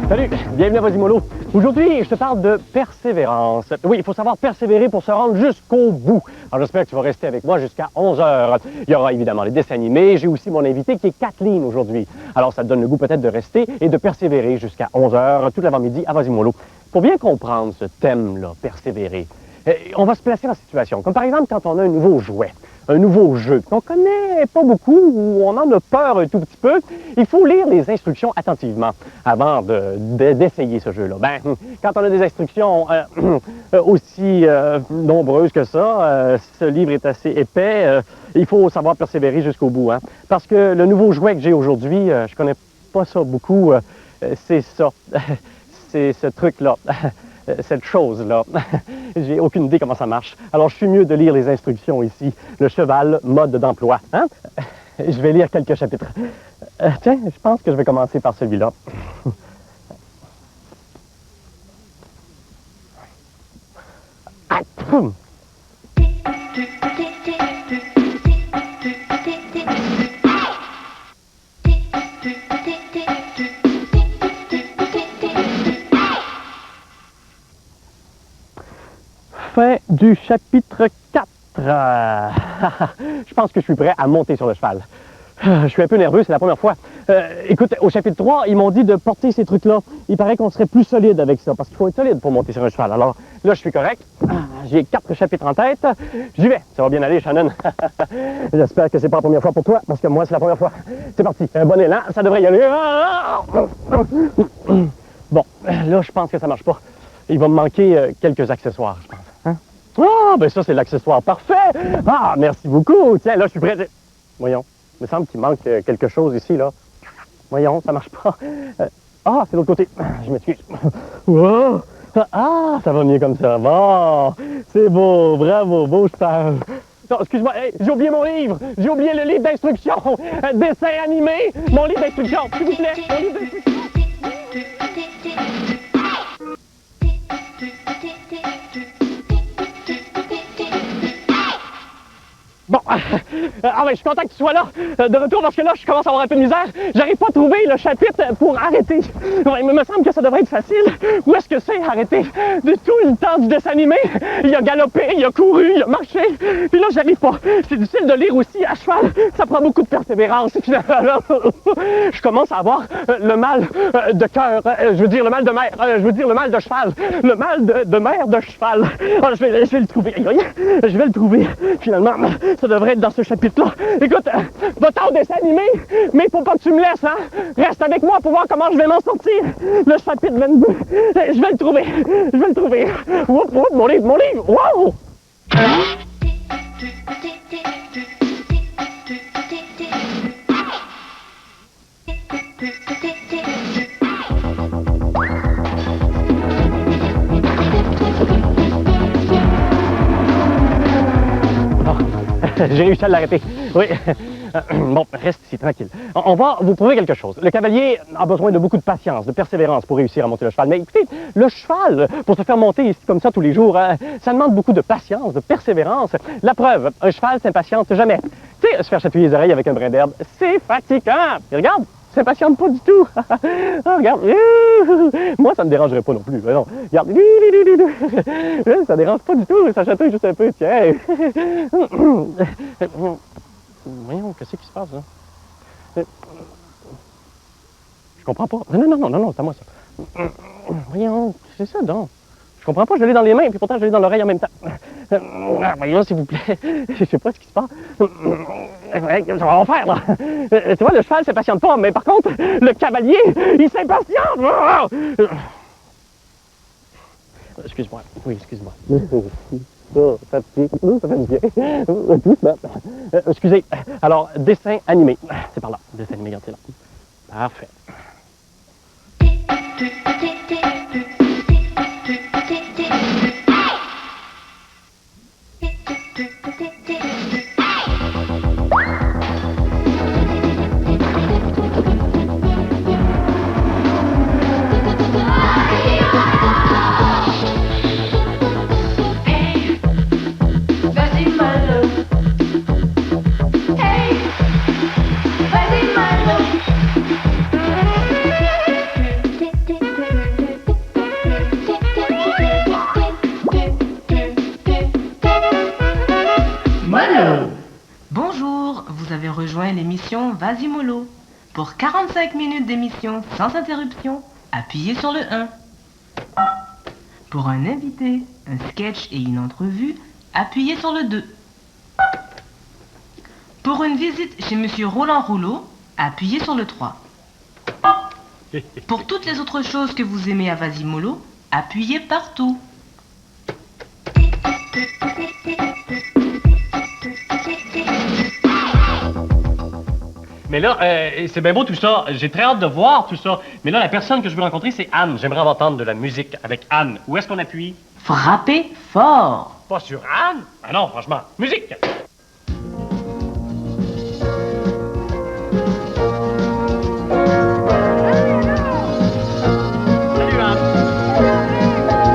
Salut, bienvenue à Vasimolo. Aujourd'hui, je te parle de persévérance. Oui, il faut savoir persévérer pour se rendre jusqu'au bout. Alors, j'espère que tu vas rester avec moi jusqu'à 11 heures. Il y aura évidemment les dessins animés. J'ai aussi mon invité qui est Kathleen aujourd'hui. Alors, ça te donne le goût peut-être de rester et de persévérer jusqu'à 11 heures, tout l'avant-midi à Vasimolo. Pour bien comprendre ce thème-là, persévérer, on va se placer en situation. Comme par exemple, quand on a un nouveau jouet, un nouveau jeu qu'on connaît pas beaucoup ou on en a peur un tout petit peu, il faut lire les instructions attentivement avant d'essayer ce jeu-là. Ben, quand on a des instructions aussi nombreuses que ça, ce livre est assez épais, il faut savoir persévérer jusqu'au bout. Hein? Parce que le nouveau jouet que j'ai aujourd'hui, je connais pas ça beaucoup, c'est ça, c'est ce truc-là. Cette chose-là. J'ai aucune idée comment ça marche. Alors, je suis mieux de lire les instructions ici. Le cheval, mode d'emploi. Hein? Je vais lire quelques chapitres. Tiens, je pense que je vais commencer par celui-là. Ah, poum! Fin du chapitre 4. Je pense que je suis prêt à monter sur le cheval. Je suis un peu nerveux, c'est la première fois. Écoute, au chapitre 3, ils m'ont dit de porter ces trucs-là. Il paraît qu'on serait plus solide avec ça, parce qu'il faut être solide pour monter sur un cheval. Alors là, je suis correct. J'ai 4 chapitres en tête. J'y vais. Ça va bien aller, Shannon. J'espère que c'est pas la première fois pour toi, parce que moi, c'est la première fois. C'est parti. Un bon élan, ça devrait y aller. Bon, là, je pense que ça marche pas. Il va me manquer quelques accessoires, je pense. Hein? Ah, ben ça, c'est l'accessoire parfait! Ah, merci beaucoup! Tiens, là, je suis prêt. Voyons, il me semble qu'il manque quelque chose ici, là. Voyons, ça marche pas. Ah, c'est l'autre côté. Je m'excuse. Wow. Ah, ça va mieux comme ça. Bon, c'est beau, bravo, beau cheval. Non, excuse-moi, hey, j'ai oublié mon livre! J'ai oublié le livre d'instructions! Dessin animé! Mon livre d'instructions, s'il vous plaît! Mon livre d'instructions! Bon, ben, je suis content que tu sois là, de retour, parce que là, je commence à avoir un peu de misère. J'arrive pas à trouver le chapitre pour arrêter. Ouais, il me semble que ça devrait être facile. Où est-ce que c'est arrêter? De tout le temps du dessin animé, il a galopé, il a couru, il a marché. Puis là, j'arrive pas. C'est difficile de lire aussi à cheval. Ça prend beaucoup de persévérance. Je commence à avoir le mal de cœur. Je veux dire le mal de mer. Je veux dire le mal de cheval. Le mal de mer de cheval. Alors, je vais le trouver. Je vais le trouver, finalement. Ça devrait être dans ce chapitre-là. Écoute, va-t'en au dessin animé, mais faut pas que tu me laisses, hein? Reste avec moi pour voir comment je vais m'en sortir. Le chapitre 22. Je vais le trouver. Je vais le trouver. Oups, oups, mon livre, mon livre. Wow! J'ai réussi à l'arrêter. Oui. Bon, reste ici, tranquille. On va vous prouver quelque chose. Le cavalier a besoin de beaucoup de patience, de persévérance pour réussir à monter le cheval. Mais écoutez, le cheval, pour se faire monter ici comme ça tous les jours, ça demande beaucoup de patience, de persévérance. La preuve, un cheval s'impatiente jamais. Tu sais, se faire chatouiller les oreilles avec un brin d'herbe, c'est fatigant. Et regarde, s'impatiente pas du tout. Ah, regarde. Moi, ça me dérangerait pas non plus. Non. Regarde. Ça dérange pas du tout. Ça chatouille juste un peu. Tiens. Voyons, qu'est-ce qui se passe, là? Je comprends pas. Non, c'est à moi, ça. Voyons, c'est ça, donc. Je comprends pas, je l'ai dans les mains, puis pourtant, je l'ai dans l'oreille en même temps. Voyons, s'il vous plaît. Je sais pas ce qui se passe. Ça va en faire, là. Tu vois, le cheval s'impatiente pas, mais par contre, le cavalier, il s'impatiente. Excuse-moi. Oui, excuse-moi. Ça fait du bien. Excusez. Alors, dessin animé. C'est par là. Dessin animé, regardez là. Parfait. Vas-y, Bonjour, vous avez rejoint l'émission Vas-y Mollo. Pour 45 minutes d'émission sans interruption, appuyez sur le 1. Pour un invité, un sketch et une entrevue, appuyez sur le 2. Pour une visite chez Monsieur Roland Rouleau, appuyez sur le 3. Pour toutes les autres choses que vous aimez à Vas-y Mollo, appuyez partout. Mais là, c'est bien beau tout ça. J'ai très hâte de voir tout ça. Mais là, la personne que je veux rencontrer, c'est Anne. J'aimerais entendre de la musique avec Anne. Où est-ce qu'on appuie? Frappez fort. Pas sur Anne? Ah non, franchement. Musique! Salut Anne.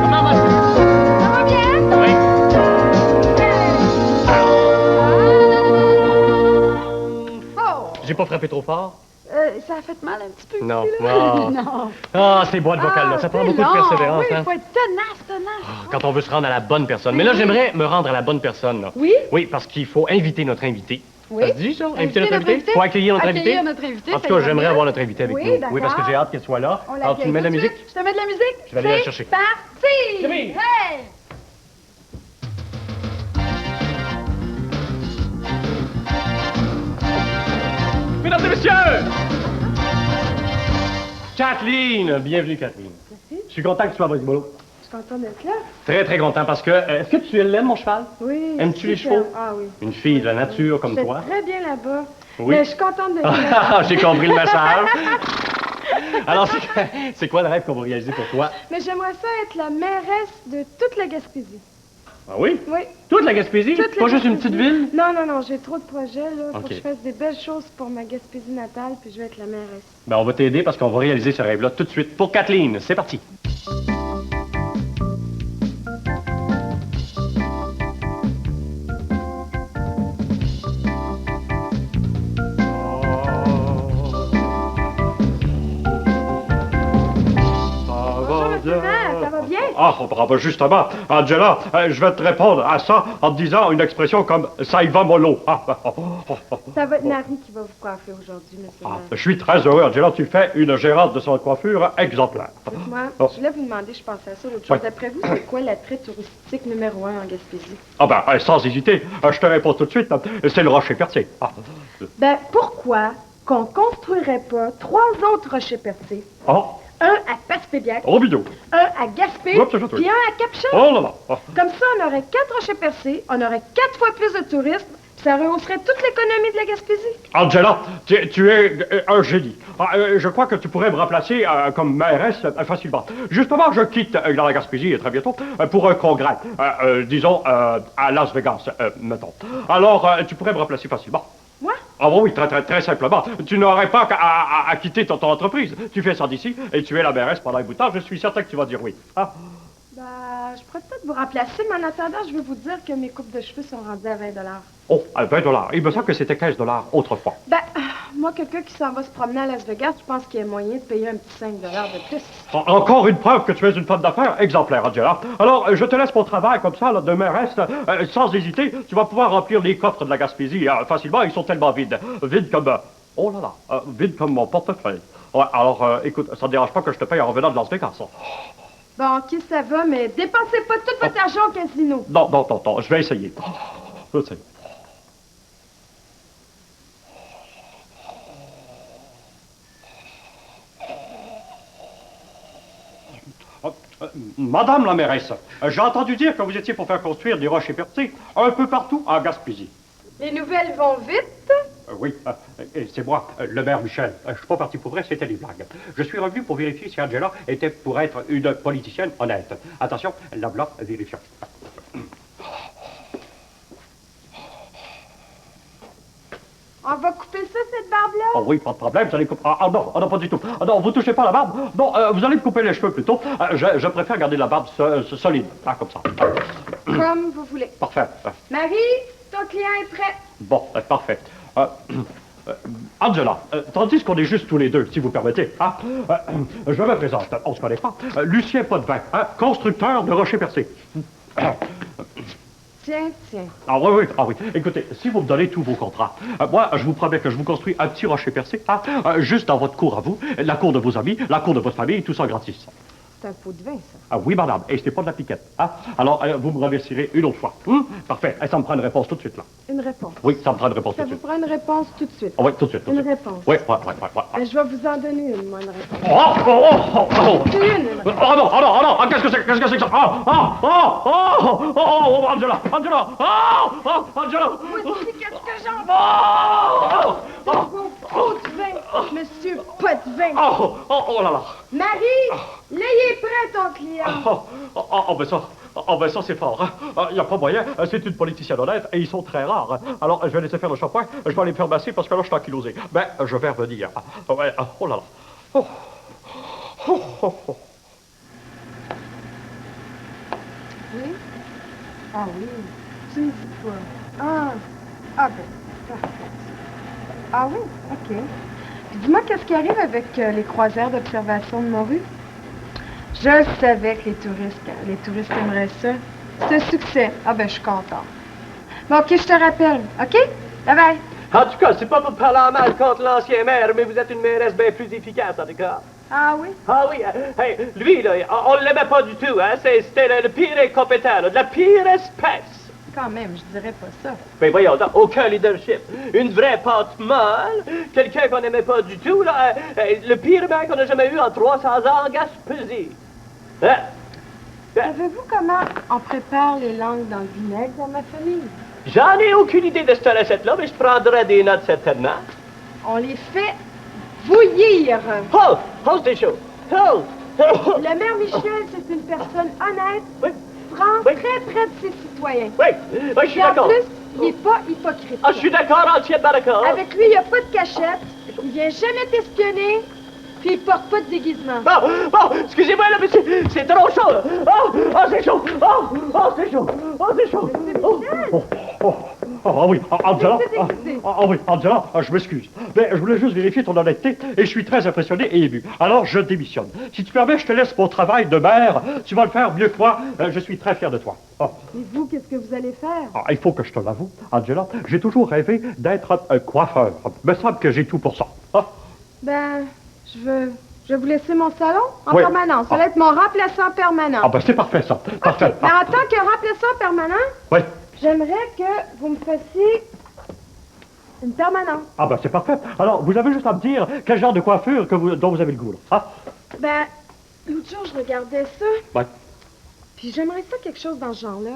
Comment vas-tu? Ça va bien? Oui. Fort! J'ai pas frappé trop fort? Ça a fait mal un petit peu. Non. ici, là. Ah. Non. Ah, ces boîtes vocales-là, ça prend c'est beaucoup long. de persévérance, Oui, hein? il faut être tenace. Quand on veut se rendre à la bonne personne. Mais là, j'aimerais me rendre à la bonne personne, là. Oui? Oui, parce qu'il faut inviter notre invité. Oui. Ça se dit, ça? Inviter notre notre invité? invité? Faut accueillir notre invité? Accueillir notre invité, En ça tout cas, ira j'aimerais bien. avoir notre invité avec Oui, nous. d'accord. Oui, parce que j'ai hâte qu'elle soit là. On Alors, tu me mets de la l'accueille tout de musique? suite. Je te mets de la musique? Je vais aller la C'est chercher. Parti! Oui. Hey! Mesdames et messieurs! Kathleen! Bienvenue, Kathleen. Merci. Je suis content que tu sois à Vas-y Mollo. Je suis contente d'être là. Très, très content parce que... est-ce que tu l'aimes, mon cheval? Oui. Aimes-tu les super. chevaux? Ah oui. Une fille de la nature comme Je toi. vais très bien là-bas. Oui. Mais je suis contente d'être là. J'ai compris le message. Alors, c'est quoi le rêve qu'on va réaliser pour toi? Mais j'aimerais ça être la mairesse de toute la Gaspésie. Ah oui? Oui. Toute la Gaspésie? Toute Pas la juste une Gaspésie. petite ville? Non, j'ai trop de projets, là. Faut Ok. que je fasse des belles choses pour ma Gaspésie natale, puis je vais être la mairesse. Ben, on va t'aider parce qu'on va réaliser ce rêve-là tout de suite. Pour Kathleen, c'est parti. Bonjour, monsieur le maire, ça va bien? Ah, bravo, justement. Angela, je vais te répondre à ça en te disant une expression comme « ça y va mollo ». Ça va être Marie qui va vous coiffer aujourd'hui, monsieur le maire. Je suis très heureux, Angela. Tu fais une gérante de son coiffure exemplaire. Dites-moi, Oh. je voulais vous demander, je pensais à ça l'autre jour. Ouais. D'après vous, c'est quoi l'attrait touristique numéro 1 en Gaspésie? Ah ben, sans hésiter, je te réponds tout de suite. C'est le rocher percé. Ah. Ben, pourquoi qu'on construirait pas 3 autres rochers percés? Oh, Un à Passepébiac, au vidéo. un à Gaspé, Oups, c'est tout. puis un à Capchon. Oh là là. Ah. Comme ça, on aurait 4 rochers percés, on aurait 4 fois plus de touristes, puis ça rehausserait toute l'économie de la Gaspésie. Angela, tu es un génie. Je crois que tu pourrais me remplacer comme mairesse facilement. Justement, je quitte la Gaspésie très bientôt pour un congrès, disons à Las Vegas, mettons. Alors, tu pourrais me remplacer facilement. Moi? Ah bon, oui, très simplement. Tu n'aurais pas qu'à quitter ton entreprise. Tu fais ça d'ici et tu es la mairesse pendant un bout de temps. Je suis certain que tu vas dire oui. Ah. Ben, je pourrais peut-être vous remplacer, mais en attendant, je veux vous dire que mes coupes de cheveux sont rendues à 20 $. Oh, 20 $. Il me semble que c'était 15 $ autrefois. Ben, moi, quelqu'un qui s'en va se promener à Las Vegas, je pense qu'il y a moyen de payer un petit 5 $ de plus. Encore une preuve que tu es une femme d'affaires exemplaire, Angela. Alors, je te laisse mon travail comme ça, là, de mairesse, sans hésiter. Tu vas pouvoir remplir les coffres de la Gaspésie facilement. Ils sont tellement vides. Vides comme... oh là là, vides comme mon portefeuille. Ouais, alors, écoute, ça ne dérange pas que je te paye en revenant de Las Vegas. Hein. Bon, ok, ça va, mais dépensez pas tout votre argent au casino. Non, je vais essayer. Je vais essayer. Madame la mairesse, j'ai entendu dire que vous étiez pour faire construire des rochers percés un peu partout en Gaspésie. Les nouvelles vont vite. Oui, et c'est moi, le maire Michel. Je suis pas parti pour vrai, c'était des blagues. Je suis revenu pour vérifier si Angela était pour être une politicienne honnête. Attention, la blanc, vérifions. On va couper ça, cette barbe-là? Oh oui, pas de problème, vous allez couper... non, pas du tout. Ah non, vous touchez pas la barbe. Non, vous allez me couper les cheveux plutôt. Je préfère garder la barbe solide, comme ça. Comme vous voulez. Parfait. Marie, ton client est prêt. Bon, parfait. Angela, tandis qu'on est juste tous les deux, si vous permettez, je me présente, on se connaît pas, Lucien Potvin, constructeur de rochers percés. tiens. Ah oui, oui, ah oui. Écoutez, si vous me donnez tous vos contrats, moi, je vous promets que je vous construis un petit rocher percé, hein, juste dans votre cour à vous, la cour de vos amis, la cour de votre famille, tout ça gratis. C'est un pot de vin, ça. Ah oui, madame, et c'est pas de la piquette. Hein? Alors, vous me remercierez une autre fois. Parfait. Ça me prend une réponse tout de suite, là. Une réponse. Oui, ça me prend une réponse tout Ça de vous suite. prend une réponse tout de suite. Ah oui, tout de suite, tout de Une suite. réponse. Oui. Je vais vous en donner une, moi, une réponse. Oh non, ah, qu'est-ce que c'est que ça? Angela! Angela! Voici qu'est-ce que j'en veux. Oh Pot de vin, monsieur, pas de vin. oh là là! Marie, l'ayez prêt, ton client. Ben ça, c'est fort. Il n'y a pas moyen. C'est une politicienne honnête et ils sont très rares. Alors, je vais laisser faire le shampoing. Je vais aller me faire masser parce que là, je suis ankylosé. Ben, je vais revenir. Ouais, oh là là. Oui? Ah oui, tu me dis quoi? Ah ben, parfait. Ah oui, OK. Puis dis-moi, qu'est-ce qui arrive avec les croisières d'observation de morue? Je savais que les touristes aimeraient ça. C'est un succès. Ah ben, je suis contente. Bon, OK, je te rappelle. OK? Bye-bye. En tout cas, c'est pas pour parler en mal contre l'ancien maire, mais vous êtes une mairesse bien plus efficace, en tout cas. Ah oui? Ah oui, hey, lui, là, on l'aimait pas du tout, hein? C'était le pire incompétent, là, de la pire espèce. Quand même, je dirais pas ça. Ben voyons donc, aucun leadership. Une vraie pâte molle, quelqu'un qu'on n'aimait pas du tout, là, le pire maire qu'on a jamais eu en 300 ans en Gaspésie. Hein? Savez-vous comment on prépare les langues dans le vinaigre dans ma famille? J'en ai aucune idée de cette recette-là, mais je prendrai des notes certainement. On les fait bouillir. Halt! Halt, c'est chaud! Halt! Le maire Michel, c'est une personne honnête, Oui, franc, Oui. très près de ses citoyens. oui, je suis Et en d'accord. plus, il n'est pas hypocrite. Ah, je suis d'accord, entièrement d'accord. Avec lui, il n'y a pas de cachette, il vient jamais t'espionner, puis il porte pas de déguisement. Bon, excusez-moi, là, mais c'est trop chaud, là. C'est chaud. C'est chaud. C'est chaud. Ah oui, Angela. C'est excité. Ah oui, Angela, je m'excuse. Mais je voulais juste vérifier ton honnêteté et je suis très impressionné et ému. Alors, je démissionne. Si tu permets, je te laisse mon travail de maire. Tu vas le faire mieux que moi. Je suis très fier de toi. Et vous, qu'est-ce que vous allez faire? Il faut que je te l'avoue, Angela, j'ai toujours rêvé d'être un coiffeur. Il me semble que j'ai tout pour ça. Ben, je vais vous laisser mon salon en Oui. permanence. Ça va être mon remplaçant permanent. Ben c'est parfait, ça. Parfait. Mais en tant que remplaçant permanent, Oui. j'aimerais que vous me fassiez une permanence. Ben c'est parfait. Alors, vous avez juste à me dire quel genre de coiffure dont vous avez le goût, là. Ben, l'autre jour, je regardais ça, Ouais. puis j'aimerais ça quelque chose dans ce genre-là.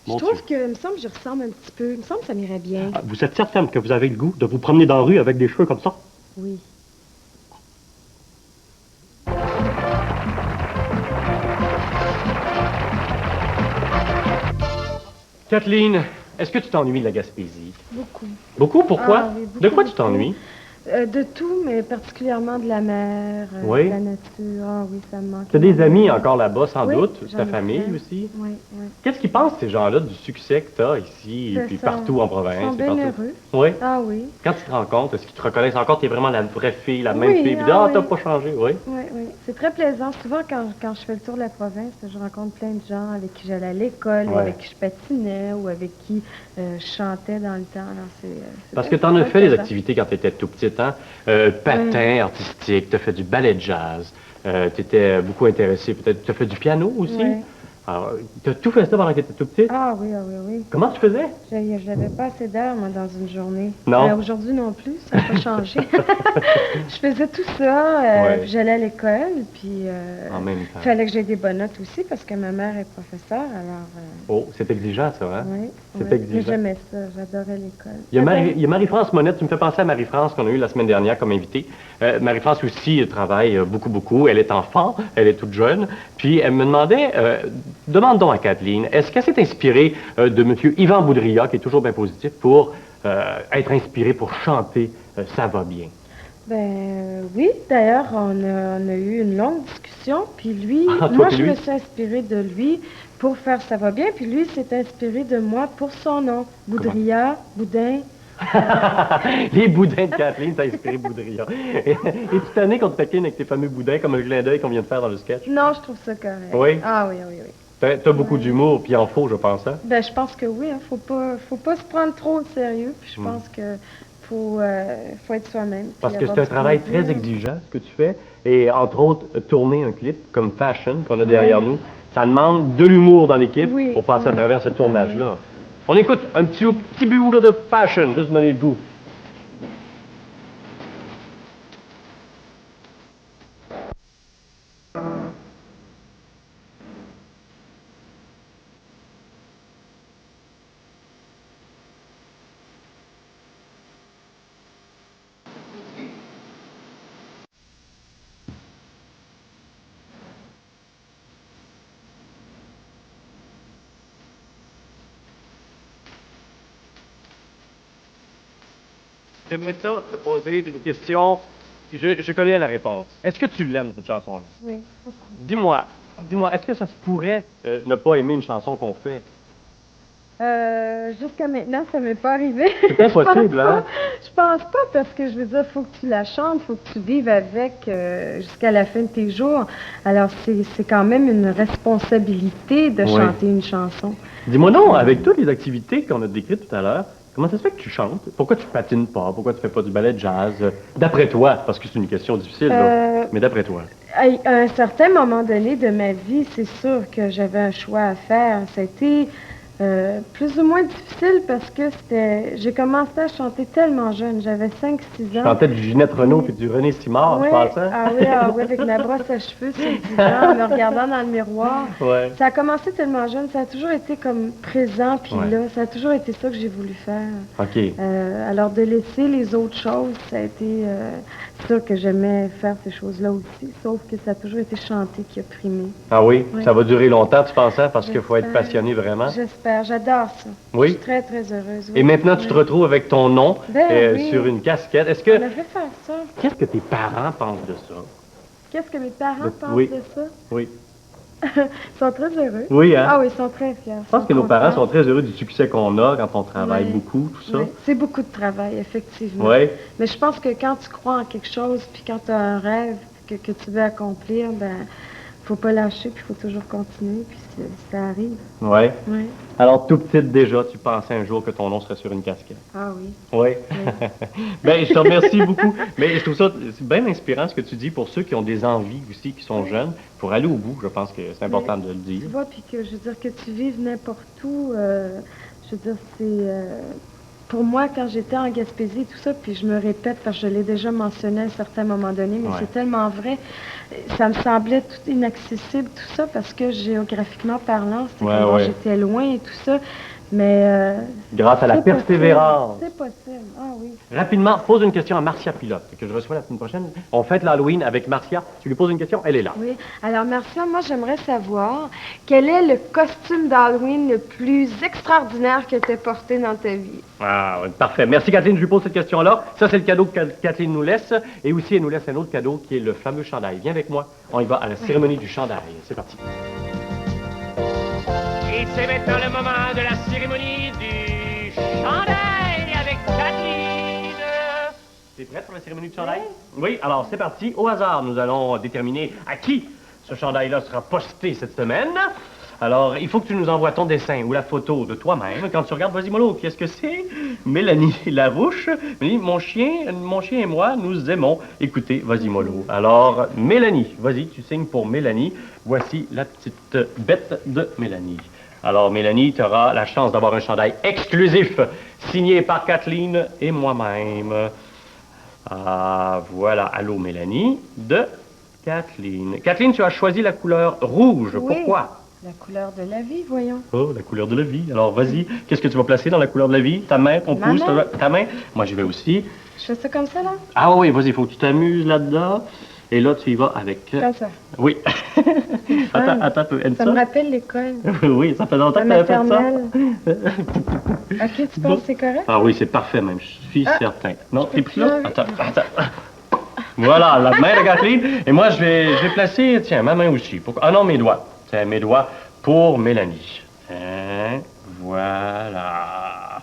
Je mon trouve Dieu. que, il me semble que je ressemble un petit peu. Il me semble que ça m'irait bien. Vous êtes certaine que vous avez le goût de vous promener dans la rue avec des cheveux comme ça? Oui. Kathleen, est-ce que tu t'ennuies de la Gaspésie? Beaucoup. Beaucoup? Pourquoi? Ah oui, beaucoup, De quoi tu beaucoup. t'ennuies? De tout, mais particulièrement de la mer, Oui. de la nature. Ah oui, ça me manque. Tu as des amis encore là-bas, sans Oui, doute, j'en ta ai famille plein. aussi. Oui, oui. Qu'est-ce qu'ils pensent, ces gens-là, du succès que tu as ici et C'est puis ça. partout en province? Ils sont et bien partout? heureux. Oui. Ah oui. Quand tu te rends compte, est-ce qu'ils te reconnaissent encore? Tu es vraiment la vraie fille, la même Oui, fille. Puis, ah oui. t'as pas changé, oui. Oui, oui. C'est très plaisant. Souvent, quand je fais le tour de la province, je rencontre plein de gens avec qui j'allais à l'école, ou Ouais. avec qui je patinais, ou avec qui je chantais dans le temps. Alors, c'est Parce que bien- tu en as c'est fait des plaisant. activités quand tu étais tout petit, hein? Patin artistique, tu as fait du ballet de jazz, tu étais beaucoup intéressé, peut-être, tu as fait du piano aussi? Oui. Alors, tu as tout fait ça pendant que tu étais tout petit? Ah oui, ah oui, oui. Comment tu faisais? Je n'avais pas assez d'heures, moi, dans une journée. Non. Aujourd'hui non plus, ça n'a pas changé. Je faisais tout ça, Ouais. puis j'allais à l'école, puis En même temps. il fallait que j'aie des bonnes notes aussi, parce que ma mère est professeure, alors... Oh, c'est exigeant, ça, hein? oui, C'est oui. exigeant. Mais j'aimais ça, j'adorais l'école. Il y a Marie-France Monette, tu me fais penser à Marie-France qu'on a eue la semaine dernière comme invitée. Marie-France aussi travaille beaucoup, beaucoup. Elle est enfant, elle est toute jeune. Puis elle me demandait, demande donc à Kathleen, est-ce qu'elle s'est inspirée de M. Yvan Boudria, qui est toujours bien positif, pour être inspirée pour chanter Ça va bien? Ben oui, d'ailleurs, on a eu une longue discussion, puis lui, Ah, toi moi puis je lui? me suis inspirée de lui pour faire Ça va bien, puis lui s'est inspiré de moi pour son nom. Boudria, Boudin. Les boudins de Kathleen, t'as inspiré Boudria. Et tu t'en es qu'on te taquine avec tes fameux boudins comme un clin d'œil qu'on vient de faire dans le sketch? Non, je trouve ça correct. Oui? Ah oui, oui, oui. T'as beaucoup d'humour, puis il en faut, je pense, hein? Ben, je pense que oui, hein. Faut pas se prendre trop au sérieux. Puis je pense que faut être soi-même. puis Parce que avoir c'est un du travail plaisir. très exigeant, ce que tu fais. Et entre autres, tourner un clip comme Fashion qu'on a derrière nous, ça demande de l'humour dans l'équipe Oui, pour passer à oui. travers ce tournage-là. On écoute un petit bout là, de Fashion, juste donner le goût. J'aimerais ça te poser une question. Je connais la réponse. Est-ce que tu l'aimes, cette chanson-là? Oui. Dis-moi, est-ce que ça se pourrait ne pas aimer une chanson qu'on fait? Jusqu'à maintenant, ça m'est pas arrivé. C'est pas possible, hein? Je pense pas parce que je veux dire, faut que tu la chantes, faut que tu vives avec jusqu'à la fin de tes jours. Alors c'est quand même une responsabilité de Oui. chanter une chanson. Dis-moi non, avec toutes les activités qu'on a décrites tout à l'heure, comment ça se fait que tu chantes? Pourquoi tu patines pas? Pourquoi tu fais pas du ballet de jazz? D'après toi, parce que c'est une question difficile, là, mais d'après toi. À un certain moment donné de ma vie, c'est sûr que j'avais un choix à faire. Ça a été plus ou moins difficile parce que j'ai commencé à chanter tellement jeune. J'avais 5-6 Tu ans. chantais du Ginette Renault puis du René Simard, Ouais, je pense, hein? ah oui, avec ma brosse à cheveux sur le divan, en me regardant dans le miroir. Ouais. Ça a commencé tellement jeune, ça a toujours été comme présent, puis Ouais. là, ça a toujours été ça que j'ai voulu faire. OK. Alors de laisser les autres choses, ça a été sûr que j'aimais faire ces choses-là aussi, sauf que ça a toujours été chanter qui a primé. Ah oui? Oui. Ça va durer longtemps, tu penses, hein? Parce qu'il faut être J'espère. passionné vraiment. J'espère, j'adore ça. Oui? Je suis très, très heureuse. Et oui. maintenant, tu te Oui. retrouves avec ton nom Ben oui. sur une casquette. Est-ce On que... devrait faire ça. Qu'est-ce que tes parents pensent de ça? Qu'est-ce que mes parents pensent Oui. de ça? Oui. Ils sont très heureux. Oui, hein? Ah oui, ils sont très fiers. Je pense que nos parents sont très heureux du succès qu'on a quand on travaille Ouais. beaucoup, tout ça. Oui, c'est beaucoup de travail, effectivement. Oui. Mais je pense que quand tu crois en quelque chose, puis quand tu as un rêve que tu veux accomplir, ben, faut pas lâcher, puis il faut toujours continuer, puis ça arrive. Oui. Oui. Alors, tout petite déjà, tu pensais un jour que ton nom serait sur une casquette. Ah oui. Oui. Ben, je te remercie beaucoup. Mais je trouve ça c'est bien inspirant ce que tu dis pour ceux qui ont des envies aussi, qui sont jeunes, pour aller au bout. Je pense que c'est important de le dire. Tu vois, puis que je veux dire que tu vives n'importe où, je veux dire, pour moi, quand j'étais en Gaspésie et tout ça, puis je me répète parce que je l'ai déjà mentionné à un certain moment donné, mais Ouais. c'est tellement vrai, ça me semblait tout inaccessible, tout ça, parce que géographiquement parlant, c'était Ouais, comme bon, ouais. j'étais loin et tout ça, mais... Grâce à la c'est possible, persévérance. C'est possible, ah oui. Rapidement, pose une question à Marcia Pilote, que je reçois la semaine prochaine. On fête l'Halloween avec Marcia. Tu lui poses une question, elle est là. Oui. Alors, Marcia, moi, j'aimerais savoir quel est le costume d'Halloween le plus extraordinaire que tu aies porté dans ta vie? Ah, ouais, parfait. Merci, Kathleen. Je lui pose cette question-là. Ça, c'est le cadeau que Kathleen nous laisse. Et aussi, elle nous laisse un autre cadeau qui est le fameux chandail. Viens avec moi. On y va à la cérémonie du chandail. C'est parti. Et c'est maintenant le moment de la cérémonie du chandail avec Kathleen. T'es prête pour la cérémonie du chandail? Oui, alors c'est parti. Au hasard, nous allons déterminer à qui ce chandail-là sera posté cette semaine. Alors, il faut que tu nous envoies ton dessin ou la photo de toi-même. Quand tu regardes, vas-y, Molo, qu'est-ce que c'est? Mélanie Larouche. Mélanie, mon chien et moi, nous aimons écouter Vas-y, Molo. Alors, Mélanie, vas-y, tu signes pour Mélanie. Voici la petite bête de Mélanie. Alors, Mélanie, tu auras la chance d'avoir un chandail exclusif signé par Kathleen et moi-même. Ah, voilà. Allô, Mélanie, de Kathleen. Kathleen, tu as choisi la couleur rouge. Oui. Pourquoi? La couleur de la vie, voyons. Oh, la couleur de la vie. Alors, vas-y. Qu'est-ce que tu vas placer dans la couleur de la vie? Ta main, ton Ma pouce, main. ta main? Moi, j'y vais aussi. Je fais ça comme ça, là? Ah oui, vas-y, il faut que tu t'amuses là-dedans. Et là, tu y vas avec... Comme ça. Oui. attends un peu. Aime Ça me rappelle l'école. Oui, ça fait longtemps La que tu avais fait ça. maternelle. OK, tu penses que c'est correct? Ah oui, c'est parfait même, je suis certain. Non, t'es plus là? plus Attends. Voilà, la main de Kathleen. Et moi, je vais placer, tiens, ma main aussi. Ah non, mes doigts. Tiens, mes doigts pour Mélanie. Hein, voilà.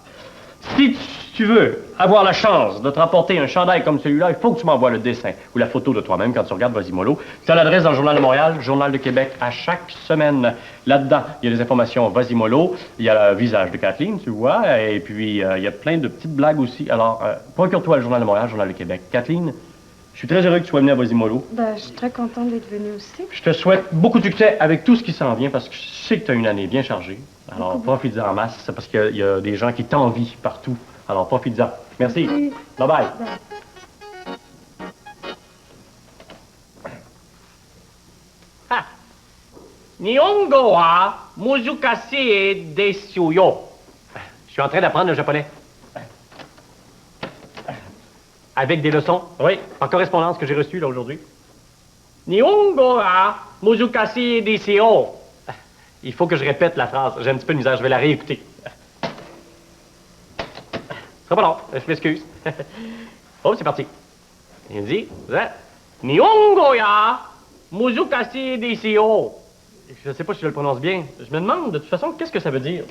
Si tu veux avoir la chance de te rapporter un chandail comme celui-là, il faut que tu m'envoies le dessin ou la photo de toi-même quand tu regardes Vasimolo. Tu as l'adresse dans le Journal de Montréal, Journal de Québec, à chaque semaine. Là-dedans, il y a des informations Vasimolo, il y a le visage de Kathleen, tu vois, et puis il y a plein de petites blagues aussi. Alors, procure-toi le Journal de Montréal, Journal de Québec. Kathleen, je suis très heureux que tu sois venue à Vasimolo. Ben, je suis très contente d'être venue aussi. Je te souhaite beaucoup de succès avec tout ce qui s'en vient parce que je sais que tu as une année bien chargée. Alors, profite-en en masse, c'est parce qu'il y a des gens qui t'envient partout. Alors, profite-en. Merci. Oui. Bye-bye. Ha! Nihongo wa muzukashii desu yo. Je suis en train d'apprendre le japonais. Avec des leçons? Oui, en correspondance que j'ai reçue là aujourd'hui. Nihongo wa muzukashii desu yo. Il faut que je répète la phrase. J'ai un petit peu de misère, je vais la réécouter. Ce sera pas long, je m'excuse. Oh, c'est parti. Il dit, Nihongo ya muzukashii desu yo. je sais pas si je le prononce bien. Je me demande, de toute façon, qu'est-ce que ça veut dire?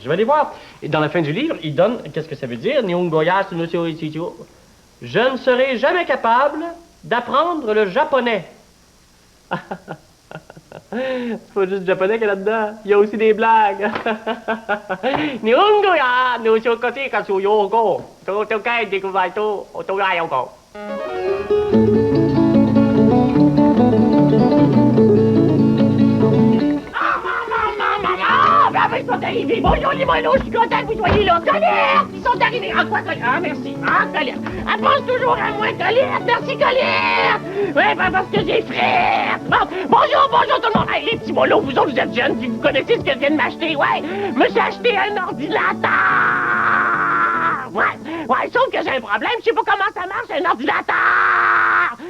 Je vais aller voir. Et dans la fin du livre, il donne qu'est-ce que ça veut dire. Nihongo ya tsunushio ichicho. Je ne serai jamais capable d'apprendre le japonais. C'est pas juste le japonais qu'il y a là-dedans. Il y a aussi des blagues. Nihongo ya muzukashii kasu yo go. Tokai dekuvai to otogai yo go. Ils sont arrivés. Bonjour les moineaux, je suis content que vous soyez là. Colette! Ils sont arrivés. Ah, quoi, Colette? Ah, merci. Ah, Colette. Elle pense toujours à moi, Colette. Merci, Colette. Ouais, ben, parce que j'ai frère. Bon, bonjour tout le monde. Hey, les petits molos, vous autres, vous êtes jeunes, puis vous connaissez ce que je viens de m'acheter. Ouais, me suis acheté un ordinateur. Ouais, sauf que j'ai un problème. Je sais pas comment ça marche, un ordinateur.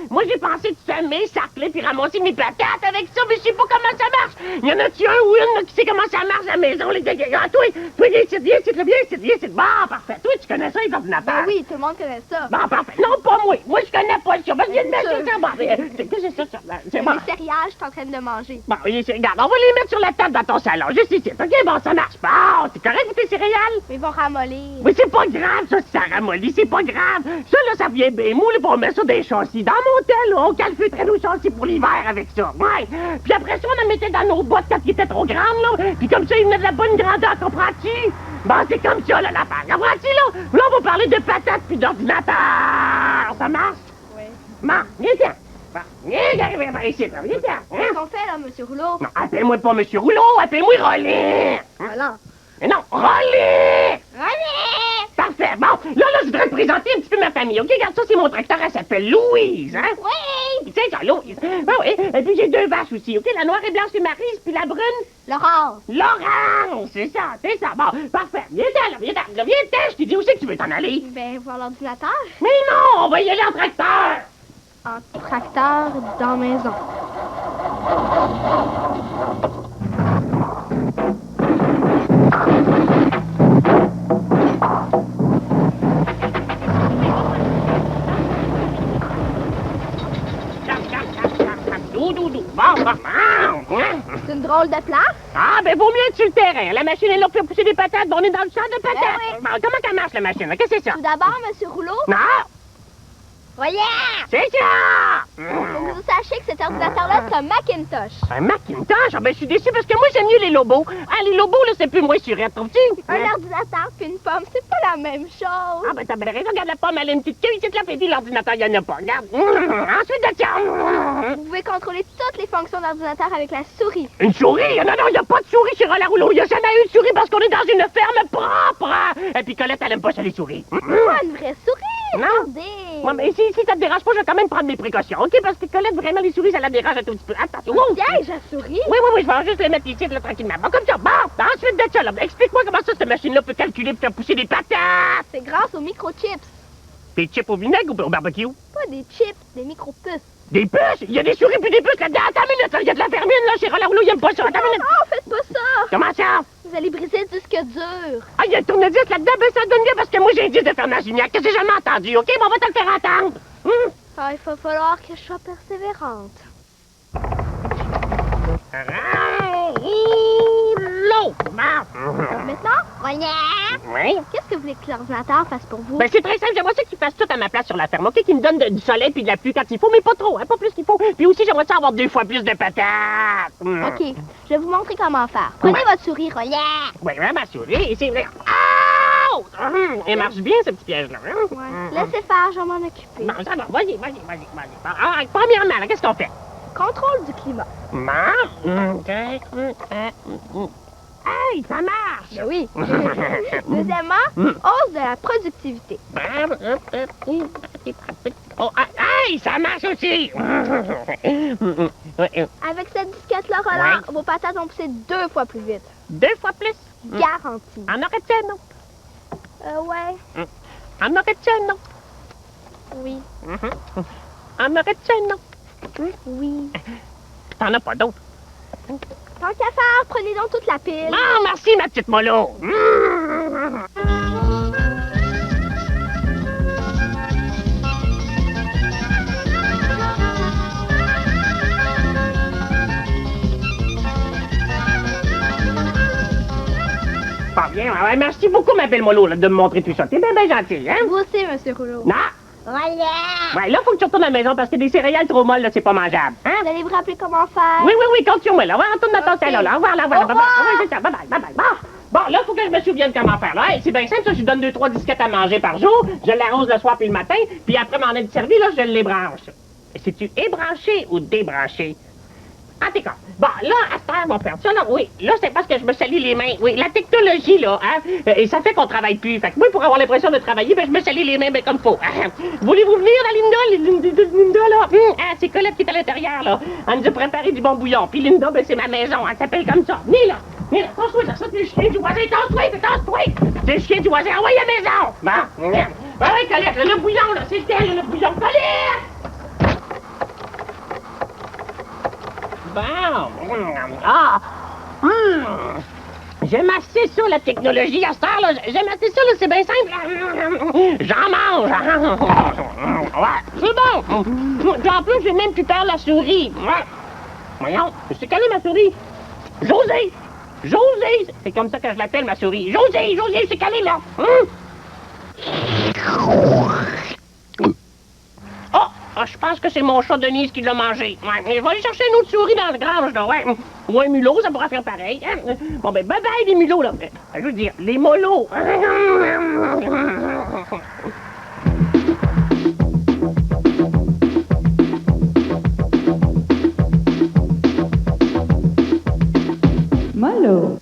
Moi, j'ai pensé de semer, sarcler, puis ramasser mes patates avec ça, mais je sais pas comment ça marche. Y en a-tu un ou une là, qui sait comment ça marche à la maison, les gars? Ah, toi, viens ici. Bon, parfait. Toi, tu connais ça, les ordinateurs? Ben oui, tout le monde connaît ça. Bon, parfait. Non, pas moi. Moi, je connais pas ça. Vas-y, le mettre sur ça. Bon, qu'est-ce que c'est ça? C'est bon. Les céréales, je suis en train de manger. Bon, regarde, on va les mettre sur la table dans ton salon, juste ici. OK, bon, ça marche pas. C'est correct pour tes céréales? Mais ils vont ramollir. Mais c'est pas grave, ça, si ça ramollit, c'est pas grave. Ça, là, ça vient bien mou, là, on met ça dans les châssis. Dans mon tel, là, on calfeutrait nos châssis pour l'hiver avec ça. Ouais. Puis après ça, on en mettait dans nos bottes quand ils étaient trop grandes, là. Puis comme ça, ils venaient de la bonne grandeur, comprends-tu? Bon, c'est comme ça, là, l'affaire. Comprends-tu, là? Là, on va parler de patates puis d'ordinateur. Ça marche? Oui. Bon, viens-t'en. Bon, viens par ici, là. Viens-t'en. Qu'est-ce qu'on fait, là, monsieur Rouleau? Non, appelle-moi pas Monsieur Rouleau, appelle-moi Rolin. Voilà. Mais non, Rolin! Allez! Parfait. Bon, là, je voudrais te présenter un petit peu ma famille. OK, regarde ça, c'est mon tracteur, elle s'appelle Louise, hein? Oui! C'est ça, Louise. Ben oui, et puis j'ai 2 vaches aussi, OK? La noire et blanche, c'est Maryse, puis la brune, Laurence! Laurence. C'est ça. Bon, parfait. Viens-t'en, là, viens-t'en. Je t'ai dit où c'est que tu veux t'en aller? Ben, voir l'ordinateur. Mais non, on va y aller en tracteur. En tracteur dans la maison. Bon. C'est une drôle de place. Ah, ben, vaut mieux être sur le terrain. La machine est là pour faire pousser des patates. On est dans le champ de patates. Ben oui. Bon, comment ça marche, la machine? Qu'est-ce que c'est ça? Tout d'abord, monsieur Rouleau. Non, Voyez! c'est ça! Faut que vous sachiez que cet ordinateur-là, c'est un Macintosh. Un Macintosh? Ah, ben, je suis déçu parce que moi, j'aime mieux les Lobos. Ah, les Lobos, là, c'est plus moi surette, trouves-tu? Un ordinateur puis une pomme, c'est pas la même chose. Ah, ben, t'as bien raison. Regarde la pomme, elle a une petite queue. Ici, la puis l'ordinateur, il y en a pas. Regarde. Ensuite de ça. Vous pouvez contrôler toutes les fonctions d'ordinateur avec la souris. Une souris? Non, il n'y a pas de souris sur Roland Rouleau. Il n'y a jamais eu de souris parce qu'on est dans une ferme propre. Et puis Colette, elle aime pas ça, les souris. Pas une vraie souris, Non. regardez. Ouais, mais si ça te dérange pas, je vais quand même prendre mes précautions, OK? Parce que Colette, vraiment, les souris, ça la dérange un tout petit peu. Attention. Wow. Piège à souris. Oui, je vais juste les mettre ici, là, tranquillement. Bon, comme ça. Bon, ensuite de ça, là, explique-moi comment ça, cette machine-là peut calculer et faire pousser des patates. C'est grâce aux microchips. Des chips au vinaigre ou au barbecue? Pas des chips, des micro-puces. Des puces? Il y a des souris puis des puces là-dedans. Attends une minute, là. Il y a de la vermine, là, chez Roland Rouleau. Il aime pas ça. Attends une minute. Non, faites pas ça. Comment ça? Vous allez briser le disque dur. Ah, il y a le tournevis là-dedans. Ben, ça donne bien parce que moi, j'ai un disque de Fernand Gignac que j'ai jamais entendu, OK? Bon, on va te le faire entendre. Ah, il va falloir que je sois persévérante. Roule l'eau. Alors maintenant, voilà. Oui. Qu'est-ce que vous voulez que l'ordinateur fasse pour vous? Ben, c'est très simple. J'aimerais ça qu'il fasse tout à ma place sur la ferme, OK? Qu'il me donne du soleil puis de la pluie quand il faut, mais pas trop, hein? Pas plus qu'il faut. Puis aussi, j'aimerais ça avoir 2 fois plus de patates. OK, je vais vous montrer comment faire. Prenez votre souris, voilà. Oui, ma souris, c'est vrai. Oh! Elle marche bien, ce petit piège-là. Ouais. Laissez faire, je vais m'en occuper. Bon, ça va. Vas-y. Ah, premièrement, là, qu'est-ce qu'on fait? Contrôle du climat. Hey, ça marche! Ben oui. Deuxièmement, hausse de la productivité. Oh, hey, ça marche aussi! Avec cette disquette-là, Roland, vos patates vont pousser 2 fois plus vite. 2 fois plus? Garanti. En aurait-tu un, non? Ouais. En aurais-tu un, non? Oui. En aurais-tu un, non? Oui. T'en as pas d'autres? Tant qu'à faire, prenez donc toute la pile. Non, merci, ma petite mollo! Pas bien, ouais, merci beaucoup, ma belle mollo, là, de me montrer tout ça. T'es bien gentil, hein? Vous aussi, Monsieur Rouleau. Non? Voilà. Ouais, là, faut que tu retournes à la maison parce que des céréales trop molles, là, c'est pas mangeable. Hein? Vous allez vous rappeler comment faire? Oui, compte sur moi, là. Ouais, retourne dans ton Ok. salon, là. Au revoir, là. Au revoir. Oui, c'est ça. Bye bye. Bon, là, faut que je me souvienne comment faire, là. Hey, c'est bien simple, ça. Je lui donne 2-3 disquettes à manger par jour. Je l'arrose le soir puis le matin. Puis après m'en être servi, là, je les branche. C'est-tu ébranché ou débranché? Ah, t'es con. Bon, là, à cette heure, on va faire ça, là. Oui, là, c'est parce que je me salis les mains. Oui, la technologie, là, hein, et ça fait qu'on travaille plus. Fait que moi, pour avoir l'impression de travailler, ben, je me salis les mains, ben, comme faut. Voulez-vous venir, la Linda, là? C'est Colette qui est à l'intérieur, là. Elle nous a préparé du bon bouillon. Puis Linda, ben, c'est ma maison. Elle s'appelle comme ça. Venez, là. Tasse-toi, ça, c'est le chien du voisin. Tasse-toi. C'est le chien du voisin. Envoyez à la maison. Bon, oui, Colette, là, le bouillon, là, c'est elle, le bouillon. Colette! Bon. J'aime assez ça, la technologie, à cette heure, là. J'aime assez ça, là, c'est bien simple. J'en mange. Ouais, c'est bon. Puis en plus, j'ai même pu perdre la souris. Ouais. Voyons, c'est quelle est ma souris? José. C'est comme ça que je l'appelle, ma souris. José, c'est quelle est, là? Je pense que c'est mon chat Denise qui l'a mangé. Ouais, je vais aller chercher une autre souris dans le grange, là, ouais. Ou un mulot, ça pourra faire pareil. Hein? Bon, ben, bye bye, les mulots, là. Je veux dire, les molos. Mollo.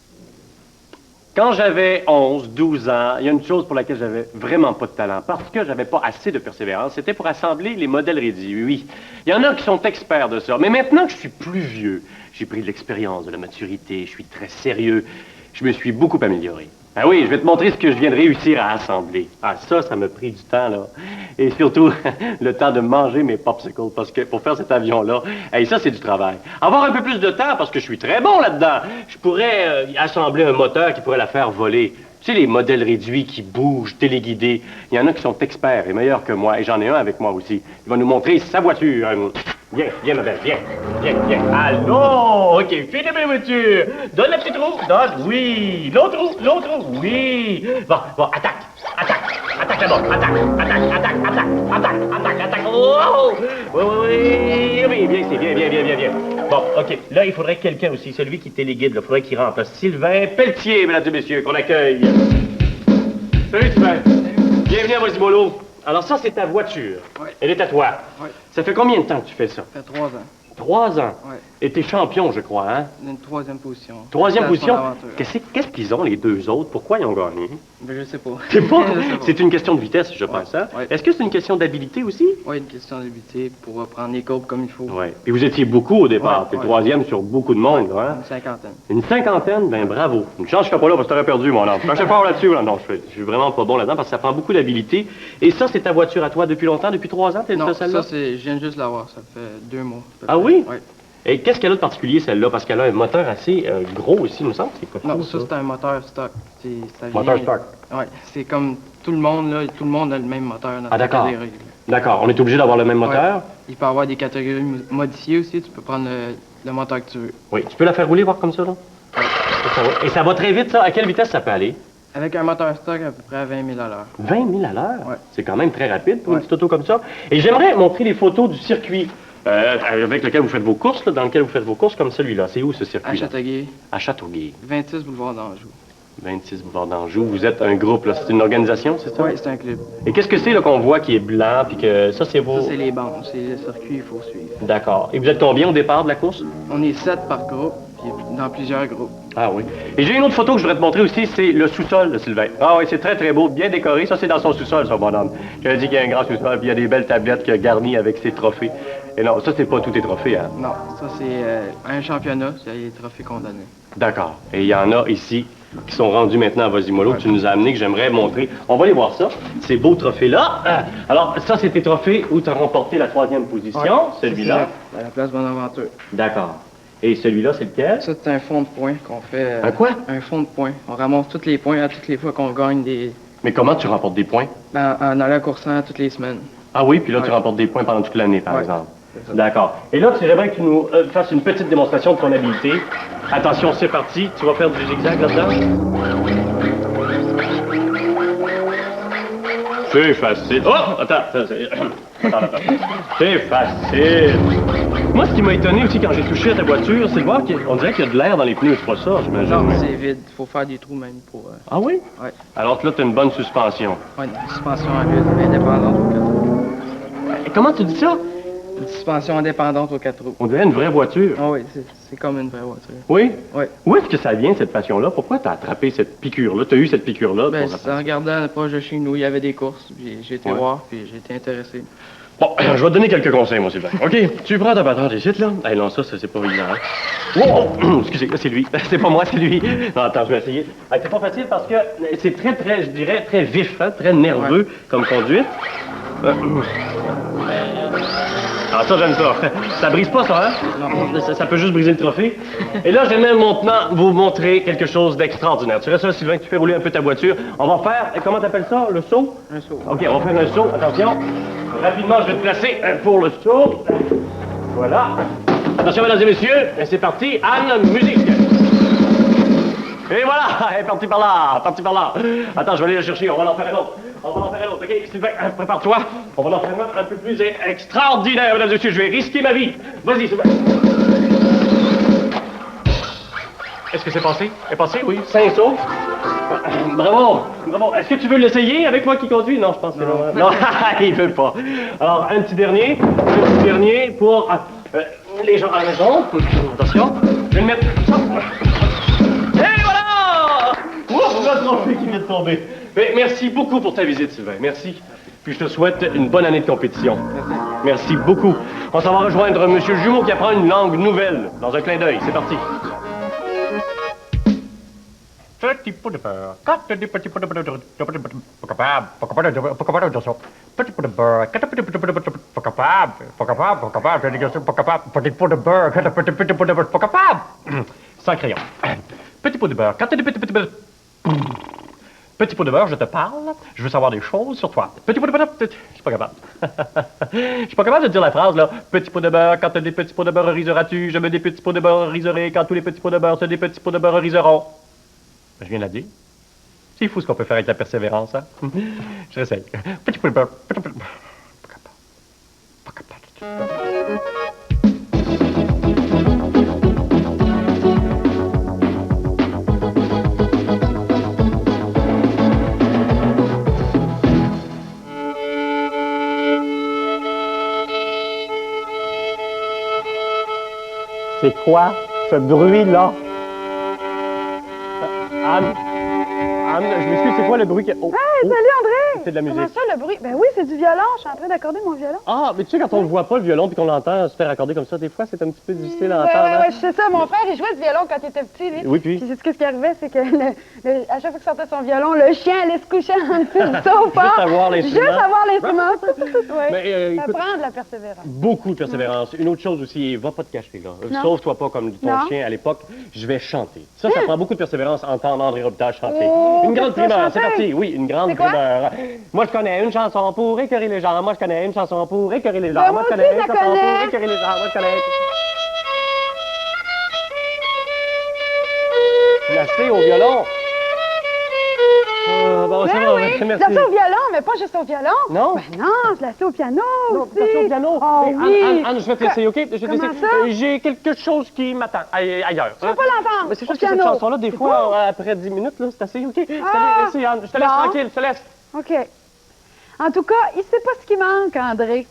Quand j'avais 11, 12 ans, il y a une chose pour laquelle j'avais vraiment pas de talent, parce que j'avais pas assez de persévérance, c'était pour assembler les modèles réduits, oui. Il y en a qui sont experts de ça, mais maintenant que je suis plus vieux, j'ai pris de l'expérience, de la maturité, je suis très sérieux, je me suis beaucoup amélioré. Ah oui, je vais te montrer ce que je viens de réussir à assembler. Ah, ça m'a pris du temps, là. Et surtout, le temps de manger mes popsicles, parce que pour faire cet avion-là, hey, ça, c'est du travail. Avoir un peu plus de temps, parce que je suis très bon là-dedans. Je pourrais assembler un moteur qui pourrait la faire voler. Tu sais, les modèles réduits qui bougent, téléguidés. Il y en a qui sont experts et meilleurs que moi, et j'en ai un avec moi aussi. Il va nous montrer sa voiture. Viens, ma belle, viens. Allô, OK, fais de ma voiture. Donne la petite roue, donne, oui. L'autre roue, oui. Bon, attaque là-bas, attaque. Oh! Oui, viens. Bon, OK, là, il faudrait quelqu'un aussi, celui qui téléguide, il faudrait qu'il remplace Sylvain Pelletier, mesdames et messieurs, qu'on accueille. Salut, Sylvain. Bienvenue à Vasimolo. Alors ça, c'est ta voiture. Oui. Elle est à toi. Oui. Ça fait combien de temps que tu fais ça? Ça fait 3 ans. 3 ans? Oui. Et t'es champion, je crois, hein? Une 3e position. Troisième C'est position? son aventure. Qu'est-ce qu'ils ont, les deux autres? Pourquoi ils ont gagné? Ben, je sais pas. C'est pas... Je sais pas. C'est une question de vitesse, je pense, hein? Ouais. Est-ce que c'est une question d'habilité aussi? Oui, une question d'habitude pour prendre les courbes comme il faut. Oui. Et vous étiez beaucoup au départ. Ouais, T'es ouais. troisième sur beaucoup de monde, hein? Une cinquantaine. Une cinquantaine? Ben bravo. Une chance que je serais pas là parce que t'aurais perdu, mon homme. Je suis fort là-dessus, là. Non, je suis vraiment pas bon là-dedans parce que ça prend beaucoup d'habilité. Et ça, c'est ta voiture à toi depuis longtemps? Depuis 3 ans? T'es Non, celle-là? ça, je viens juste de l'avoir. Ça fait 2 mois. à peu Ah près. oui? Oui. Et qu'est-ce qu'elle a de particulier, celle-là? Parce qu'elle a un moteur assez gros aussi, il me semble. C'est quoi Non, ça, c'est un moteur stock. Ça vient... Moteur stock. Oui, c'est comme tout le monde, là. Tout le monde a le même moteur dans Ah, sa d'accord. catégorie. D'accord. On est obligé d'avoir le même moteur? Ouais. Il peut y avoir des catégories modifiées aussi. Tu peux prendre le moteur que tu veux. Oui. Tu peux la faire rouler, voir comme ça, là? Et ça va très vite, ça. À quelle vitesse ça peut aller? Avec un moteur stock à peu près à 20 000 à l'heure. 20 000 à l'heure? Ouais. C'est quand même très rapide pour une Ouais. petite auto comme ça. Et j'aimerais montrer les photos du circuit avec lequel vous faites vos courses, là, dans lequel vous faites vos courses comme celui-là. C'est où ce circuit? À Châteauguay, À Châteauguay. 26 boulevard d'Anjou. 26 boulevard d'Anjou. Vous êtes un groupe, là. C'est une organisation, c'est ça? Oui, c'est un club. Et qu'est-ce que c'est là qu'on voit qui est blanc, puis que ça, c'est vos... Ça, c'est les bandes. C'est le circuit qu'il faut suivre. D'accord. Et vous êtes combien au départ de la course? On est 7 par groupe, puis dans plusieurs groupes. Ah oui. Et j'ai une autre photo que je voudrais te montrer aussi, c'est le sous-sol de Sylvain. Ah oui, c'est très très beau, bien décoré. Ça, c'est dans son sous-sol, son bonhomme. J'avais dit qu'il y a un grand sous-sol, puis il y a des belles tablettes qu'il a garnies avec ses trophées. Et non, ça, c'est pas tous tes trophées, hein? Non, ça, c'est un championnat. C'est les trophées condamnés. D'accord. Et il y en a ici qui sont rendus maintenant à Vasimolo, que tu nous as amenés, que j'aimerais montrer. On va aller voir ça, ces beaux trophées-là. Alors, ça, c'est tes trophées où tu as remporté la 3e position, celui-là. À la place Bonaventure. D'accord. Et celui-là, c'est lequel? Ça, c'est un fond de points qu'on fait. Un quoi? Un fond de points. On ramasse tous les points à toutes les fois qu'on gagne des. Mais comment tu remportes des points? En allant coursant toutes les semaines. Ah oui, puis là, tu Ouais. remportes des points pendant toute l'année, par Ouais. exemple. C'est ça. D'accord. Et là, tu aimerais que tu nous fasses une petite démonstration de ton habileté. Attention, c'est parti. Tu vas faire du zigzag là-dedans? C'est facile. Oh! Attends. C'est facile. Moi, ce qui m'a étonné aussi quand j'ai touché à ta voiture, c'est de voir qu'on dirait qu'il y a de l'air dans les pneus. C'est pas ça, j'imagine. Non, c'est vide. Il faut faire des trous même pour. Ah oui? Ouais. Alors que là, tu as une bonne suspension. Ouais, une suspension à vide, indépendante aux 4 roues. Et comment tu dis ça? Une suspension indépendante aux 4 roues. On dirait une vraie voiture. Ah oui, c'est comme une vraie voiture. Oui? Oui. Où est-ce que ça vient, cette passion-là? Pourquoi t'as attrapé cette piqûre-là? T'as eu cette piqûre-là? Ben, pour- c'est en regardant proche de chez nous, il y avait des courses, puis j'ai été Ouais. voir, puis j'ai été intéressé. Bon, je vais te donner quelques conseils, moi, Sylvain. OK, tu prends ta patente ici, là. Eh non, ça, c'est pas évident. Hein? Oh! Excusez, là, c'est lui. C'est pas moi, c'est lui. Non, attends, je vais essayer. C'est pas facile parce que c'est très, je dirais, très vif, hein, très nerveux comme conduite. Ah, ça, j'aime ça. Ça brise pas, ça, hein? Non. Ça peut juste briser le trophée. Et là, j'aimerais maintenant vous montrer quelque chose d'extraordinaire. Tu restes là, Sylvain, tu fais rouler un peu ta voiture. On va faire, comment t'appelles ça, le saut? Un saut. OK, on va faire un saut. Attention. Rapidement, je vais te placer pour le saut. Voilà. Attention, mesdames et messieurs. Et c'est parti. Anne, musique. Et voilà, elle est partie par là, partie par là. Attends, je vais aller la chercher, on va en faire un autre. On va en faire un autre, OK? Sylvain, prépare-toi. On va en faire un peu plus extraordinaire, mesdames et messieurs. Je vais risquer ma vie. Vas-y, Sylvain. Est-ce que c'est passé? C'est passé, oui. 5 sauts. Bravo, bravo. Est-ce que tu veux l'essayer avec moi qui conduis? Non, je pense que non. Non, il veut pas. Alors, un petit dernier pour les gens à la maison. Attention, je vais le mettre ça. Et voilà! Ouf, le trophée qui vient de tomber. Mais merci beaucoup pour ta visite, Sylvain. Merci. Puis je te souhaite une bonne année de compétition. Merci beaucoup. On s'en va rejoindre M. Jumeau qui apprend une langue nouvelle dans un clin d'œil. C'est parti. Petit pot de beurre, 4 petits pots de beurre, petit pot de beurre, sans crayon. Petit pot de beurre, petit pot de beurre, je te parle, je veux savoir des choses sur toi. Petit pot de beurre, je suis pas capable. Je suis pas capable de dire la phrase, là. Petit pot de beurre, quand des petits pots de beurre riseras-tu? Je mets des petits pots de beurre riserés, quand tous les petits pots de beurre, c'est des petits pots de beurre riseront. Je viens de la dire. C'est fou ce qu'on peut faire avec la persévérance, hein? Je réessaye. Petit peu de beurre. Pas capable. Pas capable. C'est quoi ce bruit-là? Anne, je m'excuse, c'est quoi le bruit que... Oh, Hey, salut André! c'est de la musique. Comment ça, le bruit? Ben oui, c'est du violon. Je suis en train d'accorder mon violon. Ah, mais tu sais, quand on ne voit pas le violon puis qu'on l'entend se faire accorder comme ça, des fois, c'est un petit peu difficile à Ouais, entendre. hein? je sais ça. Mon frère, il jouait du violon quand il était petit, lui. Oui, puis? Puis c'est ce qui arrivait, c'est que à chaque fois qu'il sortait son violon, le chien allait se coucher en dessous du sofa. Juste avoir l'instrument. Juste avoir l'instrument. Oui. Mais, Ça écoute, prend de la persévérance. beaucoup de persévérance. Une autre chose aussi, va pas te cacher, là. Non. Sauve-toi pas comme ton Non. chien à l'époque. Je vais chanter. Ça prend beaucoup de persévérance, entendre André Robitaille chanter. Oh, Une grande qu'est-ce que tu vas primeur, c'est chanter? parti. Oui, une grande C'est quoi? primeur. Moi, je connais une chanson pour écœurer les gens. Moi, je connais une chanson pour écœurer les gens. Ben, moi, je moi connais aussi, une je la chanson connais. pour écœurer les gens. Moi, je connais... placer au violon. Bon, Ben ça va, oui, je merci. la sais au violon, mais pas juste au violon. Non? Ben non, je la sais au piano aussi. Placer au piano. Oh Mais oui. Anne, je vais te laisser, OK? Je vais te Comment laisser. ça? J'ai quelque chose qui m'attend ailleurs. Je veux pas l'entendre. Mais c'est Au juste que cette piano. chanson-là, des C'est fois, quoi? après 10 minutes, là, c'est assez, OK? Ah! Salut, Anne. Je te laisse Bon. tranquille, je te laisse. OK. En tout cas, il sait pas ce qui manque, André.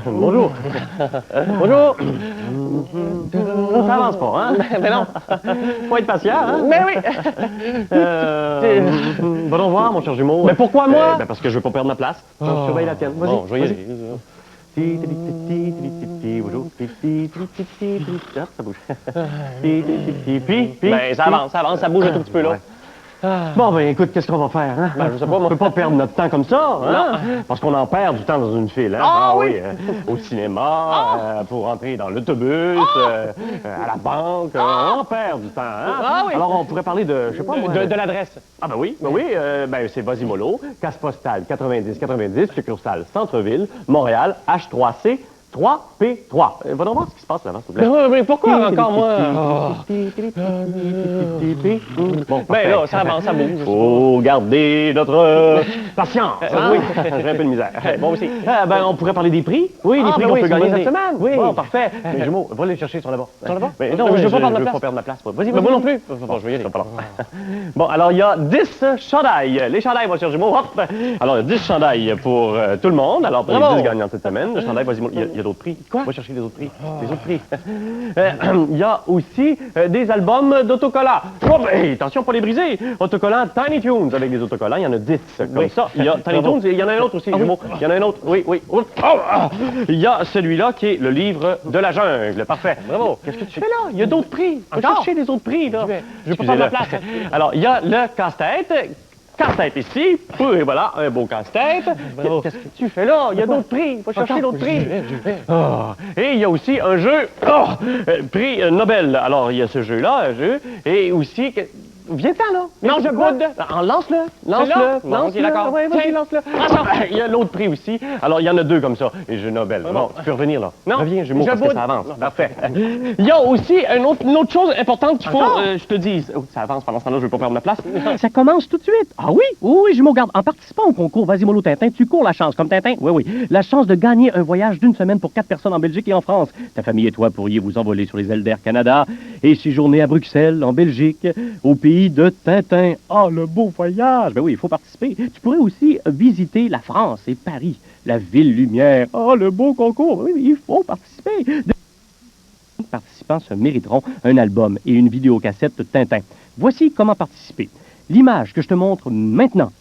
Bonjour. Bonjour. Ça avance pas, hein? Mais non. Faut être patient, hein? Mais oui. Va donc voir, mon cher jumeau. Mais pourquoi moi? Parce que je veux pas perdre ma place. Donc, je surveille la tienne. Vas-y. Bon, je vais y aller. Bonjour. Ah, ça bouge. Puis, ben, ça avance, ça bouge un tout petit peu, là. Bon, ben écoute, qu'est-ce qu'on va faire, hein? Ben, je sais pas, on peut pas perdre notre temps comme ça, hein? Parce qu'on en perd du temps dans une file, hein? Ah oui! Au cinéma, pour entrer dans l'autobus, à la banque, on en perd du temps, hein? Ah oui! Alors, on pourrait parler de, je sais pas moi... De l'adresse. Ah ben oui, ben c'est Vasimolo, casse postale 90-90, succursale Centre-Ville, Montréal, H3C, 3P3. Va donc voir ce qui se passe là-bas, s'il vous plaît. Mais pourquoi encore moi? Bon, Ben là, ça avance, ça bouge. Faut garder notre patience. Oui, j'ai un peu de misère. Moi aussi. Ben, on pourrait parler des prix. Oui, les prix qu'on peut gagner cette semaine. Oui. Bon, parfait. Mais Jumeau, va les chercher, ils sont là-bas. Ils sont là-bas? Mais Non, mais je veux pas perdre ma place. pas perdre ma place. Vas-y, Mais moi non vas-y. plus. Bon, je vais y aller. Bon, alors, il y a 10 chandails. Les chandails, mon cher Jumeau, hop! Alors, il y a 10 chandails pour tout le monde. Alors, pour les Bravo. 10 gagnants cette semaine, le chandail, vas-y, il y a d'autres prix. Quoi? Va chercher les autres prix. Les autres prix. Il y a aussi des albums d'autocollants. Oh, ben, attention, pas les briser. Autocollants Tiny Toons avec des autocollants. Il y en a 10 comme ça. Il y a Tiny Toons et il y en a un autre aussi, Jumeau. Il y en a un autre. Oui. Oups. Oh, ah. Il y a celui-là qui est le livre de la jungle. Parfait. Bravo. Qu'est-ce que tu fais là? Il y a d'autres prix. Va Encore? chercher les autres prix, là. Je veux pas perdre ma place. Alors, il y a le casse-tête. Casse-tête ici, et voilà, un beau casse-tête. Bravo. Qu'est-ce que tu fais là? Il y a d'autres prix. Va chercher d'autres prix. Je vais. Ah. Et il y a aussi un jeu, prix Nobel. Alors, il y a ce jeu-là, et aussi... Viens-t'en, là. Non, je boude. Lance-le. Là? Bon, Lance-le. ok, d'accord. Ouais, vas-y, Tiens. lance-le. Il y a l'autre prix aussi. Alors, il y en a deux comme ça. Les jeux Nobel. Bon, tu peux revenir, là. Non, reviens, Jumeau, je parce que boude. ça avance. Parfait. Il y a aussi une autre chose importante qu'il faut je te dise. Oh, ça avance pendant ce temps-là, je ne veux pas perdre ma place. Ça commence tout de suite. Ah oui? Oui, je me regarde. En participant au concours Vasimolo Tintin, tu cours la chance, comme Tintin. Oui. La chance de gagner un voyage d'une semaine pour 4 personnes en Belgique et en France. Ta famille et toi pourriez vous envoler sur les ailes d'Air Canada et séjourner à Bruxelles, en Belgique, au pays de Tintin. Ah, le beau voyage! Ben oui, il faut participer. Tu pourrais aussi visiter la France et Paris, la ville lumière. Ah, le beau concours! Oui, il faut participer. Les participants se mériteront un album et une vidéocassette Tintin. Voici comment participer. L'image que je te montre maintenant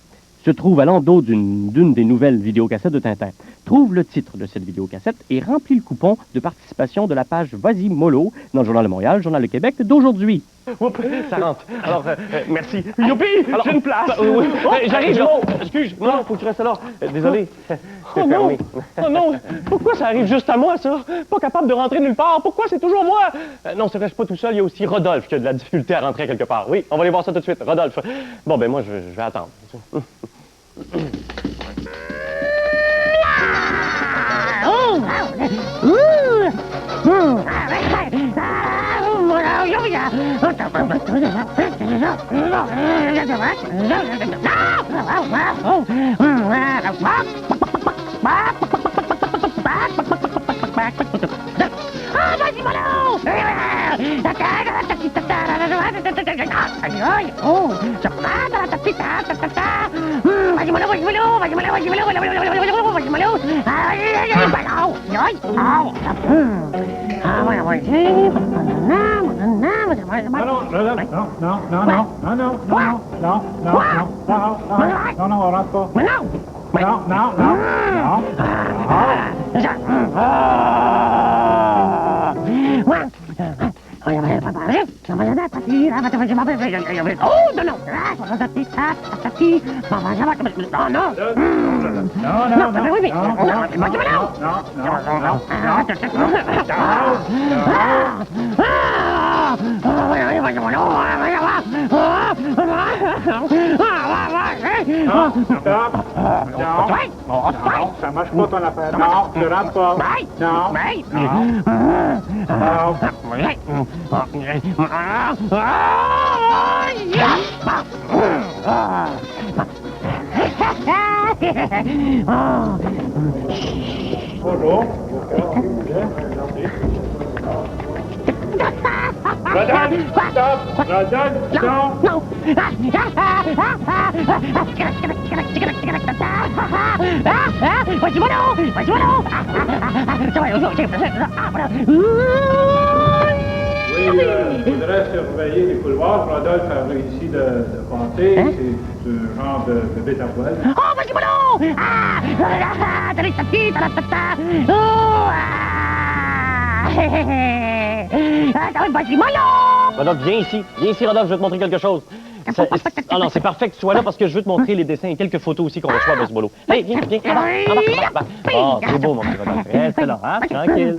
se trouve à l'endos d'une des nouvelles vidéocassettes de Tintin. Trouve le titre de cette vidéocassette et remplis le coupon de participation de la page Vasimolo dans le Journal de Montréal, Journal de Québec d'aujourd'hui. Oups, ça rentre. Alors, merci. Youpi! J'ai une place! J'arrive, Jumeau! Excuse, non, faut que tu restes là. Désolé. Oh non! Oh non! Pourquoi ça arrive juste à moi, ça? Pas capable de rentrer nulle part. Pourquoi c'est toujours moi? Non, c'est vrai, je suis pas tout seul. Il y a aussi Rodolphe qui a de la difficulté à rentrer quelque part. Oui, on va aller voir ça tout de suite. Rodolphe. Bon, ben moi, je vais attendre. Ça marche pas ton affaire. Non, je rentre pas. Non. Bonjour. Rodolphe, stop! Rodolphe, non! Oui, il faudrait surveiller les couloirs. Rodolphe a réussi de passer. C'est ce genre de bête à poil. Oh, vas-y, mollo! Vas-y, mollo! Rodolphe, viens ici, Rodolphe, je vais te montrer quelque chose. Ah non, c'est parfait que tu sois là parce que je veux te montrer les dessins et quelques photos aussi qu'on reçoit à Basibolo. Hey, viens, embarque. Oh, c'est beau, mon petit Rodolphe. Reste là, hein? Tranquille,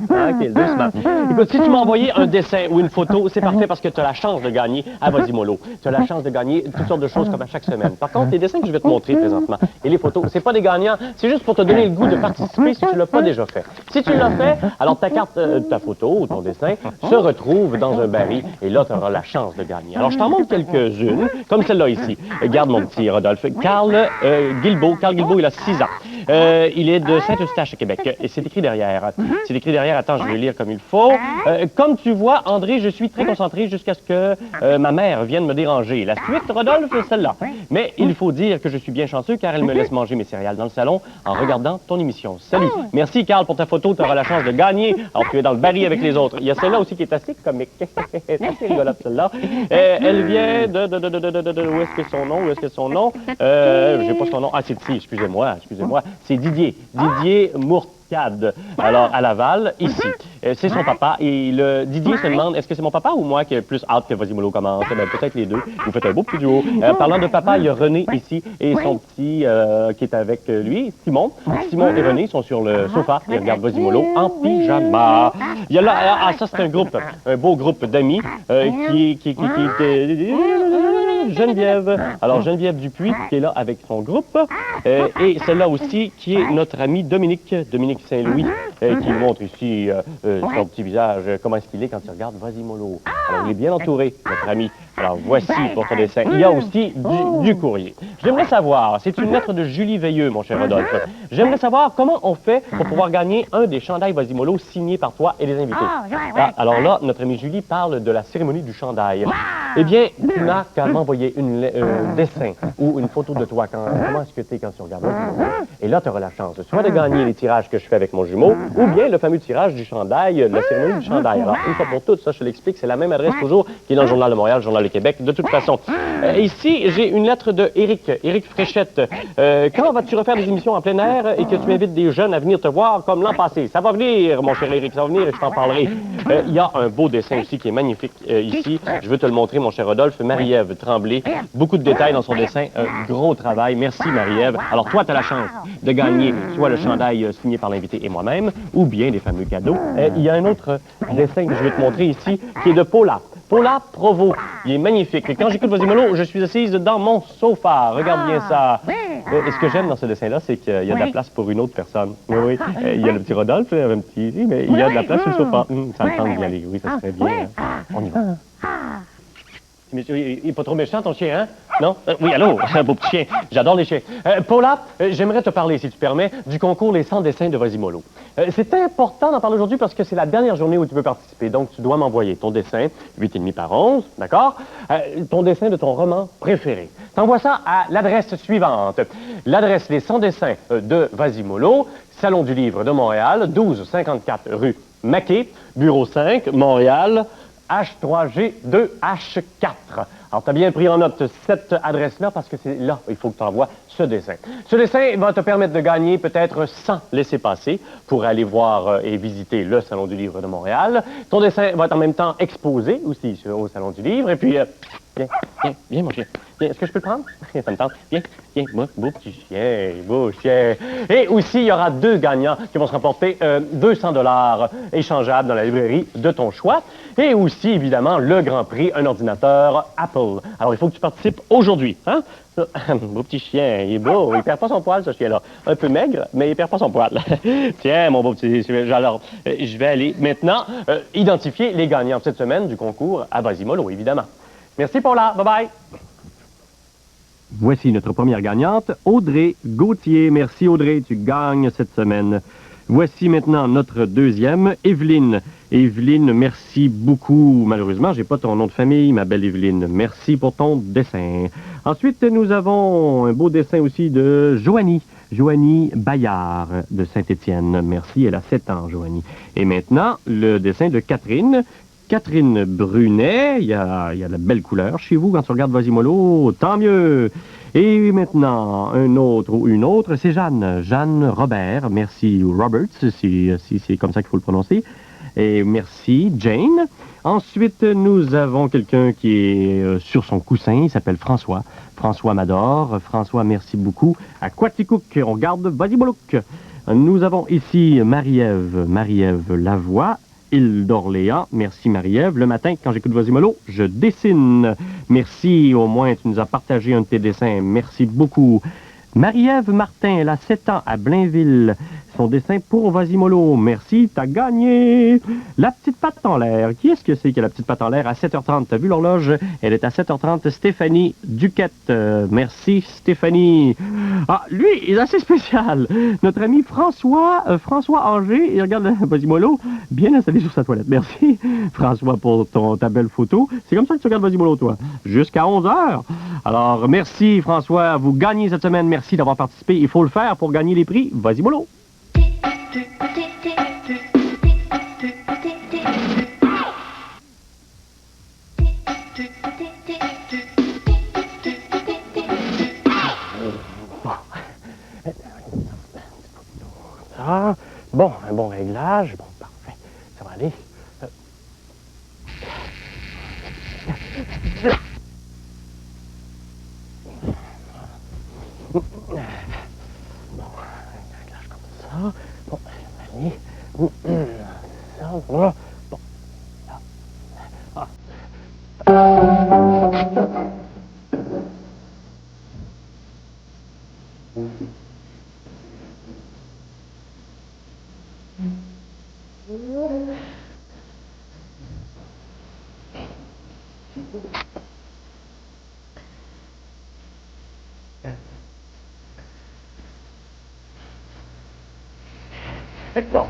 doucement. Écoute, si tu m'as envoyé un dessin ou une photo, c'est parfait parce que tu as la chance de gagner à Vasimolo. Tu as la chance de gagner toutes sortes de choses comme à chaque semaine. Par contre, les dessins que je vais te montrer présentement et les photos, c'est pas des gagnants, c'est juste pour te donner le goût de participer si tu l'as pas déjà fait. Si tu l'as fait, alors ta carte, ta photo ou ton dessin se retrouve dans un baril et là, tu auras la chance de gagner. Alors, je t'en montre quelques-unes. Comme celle-là ici. Regarde mon petit Rodolphe. Carl Guilbeault, il a 6 ans. Il est de Saint-Eustache, à Québec. Et c'est écrit derrière. Attends, je vais lire comme il faut. Comme tu vois, André, je suis très concentré jusqu'à ce que ma mère vienne me déranger. La suite, Rodolphe, celle-là. Mais il faut dire que je suis bien chanceux car elle me laisse manger mes céréales dans le salon en regardant ton émission. Salut. Merci, Carl, pour ta photo. Tu auras la chance de gagner. Alors, tu es dans le baril avec les autres. Il y a celle-là aussi qui est assez comique. C'est rigolote, celle-là. Elle vient de où est-ce que son nom? J'ai pas son nom. Ah, c'est ici, excusez-moi. C'est Didier Mourcade. Alors, à Laval, ici. C'est son papa. Et Didier se demande, est-ce que c'est mon papa ou moi qui ai plus hâte que Vasimolo commence? Ben, peut-être les deux. Vous faites un beau petit duo. Parlant de papa, il y a René ici et son petit qui est avec lui, Simon. Simon et René sont sur le sofa et regardent Vasimolo en pyjama. Il y a là, ça c'est un beau groupe d'amis qui Geneviève. Alors, Geneviève Dupuis, qui est là avec son groupe. Et celle-là aussi, qui est notre ami Dominique Saint-Louis, qui montre ici son petit visage, comment est-ce qu'il est quand il regarde Vasimolo. Alors, il est bien entouré, notre ami. Alors, voici pour son dessin. Il y a aussi du courrier. J'aimerais savoir, c'est une lettre de Julie Veilleux, mon cher Rodolphe. J'aimerais savoir comment on fait pour pouvoir gagner un des chandails Vasimolo signés par toi et les invités. Alors là, notre amie Julie parle de la cérémonie du chandail. Eh bien, tu n'as qu'à m'envoyer un dessin ou une photo de toi. Comment est-ce que tu es quand tu regardes Vasimolo? Et là, tu auras la chance soit de gagner les tirages que je fais avec mon jumeau, ou bien le fameux tirage du chandail, la cérémonie du chandail. Alors, une fois pour toutes, ça, je te l'explique, c'est la même adresse toujours qui est dans le Journal de Montréal, le Journal de Québec, de toute façon. Ici, j'ai une lettre de Éric Fréchette. Quand vas-tu refaire des émissions en plein air et que tu invites des jeunes à venir te voir comme l'an passé? Ça va venir, mon cher Éric, ça va venir et je t'en parlerai. Il y a un beau dessin aussi qui est magnifique ici. Je veux te le montrer, mon cher Rodolphe. Marie-Ève Tremblay. Beaucoup de détails dans son dessin. Gros travail. Merci, Marie-Ève. Alors, toi, tu as la chance de gagner soit le chandail signé par l'invité et moi-même, ou bien les fameux cadeaux. Il y a un autre dessin que je vais te montrer ici, qui est de Paula Provo. Il est magnifique. Et quand j'écoute Vasimolo, je suis assise dans mon sofa. Regarde bien ça. Et ce que j'aime dans ce dessin-là, c'est qu'il y a de la place pour une autre personne. Oui. Il y a le petit Rodolphe, un petit, mais il y a de la place sur le sofa. Ça me tente d'y aller. Oui, ça serait bien. On y va. Mais il est pas trop méchant, ton chien, hein? Non? Oui, allô, un beau petit chien. J'adore les chiens. Paula, j'aimerais te parler, si tu permets, du concours Les 100 dessins de Vasimolo. C'est important d'en parler aujourd'hui parce que c'est la dernière journée où tu peux participer. Donc, tu dois m'envoyer ton dessin, 8,5 par 11, d'accord? Ton dessin de ton roman préféré. T'envoies ça à l'adresse suivante. L'adresse Les 100 dessins de Vasimolo, Salon du Livre de Montréal, 1254 rue Maquet, bureau 5, Montréal, H3G2H4. Alors, tu as bien pris en note cette adresse-là parce que c'est là il faut que tu envoies ce dessin. Ce dessin va te permettre de gagner peut-être 100 laissez-passer pour aller voir et visiter le Salon du Livre de Montréal. Ton dessin va être en même temps exposé aussi au Salon du Livre. Et puis, viens, mon chien. Viens, est-ce que je peux le prendre? Ça me tente. Viens, beau petit chien, beau chien. Et aussi, il y aura 2 gagnants qui vont se remporter 200 $ échangeables dans la librairie de ton choix. Et aussi, évidemment, le grand prix, un ordinateur Apple. Alors, il faut que tu participes aujourd'hui, hein? Beau petit chien, il est beau. Il perd pas son poil, ce chien-là. Un peu maigre, mais il perd pas son poil. Tiens, mon beau petit... Alors, je vais aller maintenant identifier les gagnants cette semaine du concours à Vasimolo, évidemment. Merci, Paula. Bye-bye. Voici notre première gagnante, Audrey Gauthier. Merci, Audrey. Tu gagnes cette semaine. Voici maintenant notre deuxième, Evelyne. Evelyne, merci beaucoup. Malheureusement, j'ai pas ton nom de famille, ma belle Evelyne. Merci pour ton dessin. Ensuite, nous avons un beau dessin aussi de Joanie. Joanie Bayard de Saint-Étienne. Merci, elle a 7 ans, Joanie. Et maintenant, le dessin de Catherine. Catherine Brunet, il y a la belle couleur chez vous quand tu regardes Vasimolo, tant mieux. Et maintenant, un autre ou une autre, c'est Jeanne. Jeanne Robert, merci Roberts, si c'est comme ça qu'il faut le prononcer. Et merci Jane. Ensuite, nous avons quelqu'un qui est sur son coussin, il s'appelle François. François m'adore. François, merci beaucoup. À Quaticook, on garde Vasimolook. Nous avons ici Marie-Ève Lavoie. Île d'Orléans. Merci Marie-Ève. Le matin, quand j'écoute Vasimolo, je dessine. Merci, au moins tu nous as partagé un de tes dessins. Merci beaucoup. Marie-Ève Martin, elle a 7 ans à Blainville. Son dessin pour Vasimolo. Merci, t'as gagné. La petite patte en l'air. Qui est-ce que c'est qui a la petite patte en l'air à 7h30? T'as vu l'horloge? Elle est à 7h30. Stéphanie Duquette. Merci, Stéphanie. Ah, lui, il est assez spécial. Notre ami François Anger, il regarde Vasimolo bien installé sur sa toilette. Merci, François, pour ta belle photo. C'est comme ça que tu regardes Vasimolo, toi. Jusqu'à 11h. Alors, merci, François. Vous gagnez cette semaine. Merci d'avoir participé. Il faut le faire pour gagner les prix Vasimolo. Bon, un bon réglage. Bon, parfait. Ça va aller. Bon, un réglage comme ça. Bon, allez. Ça, voilà. Bon. Là. Ah. Bon.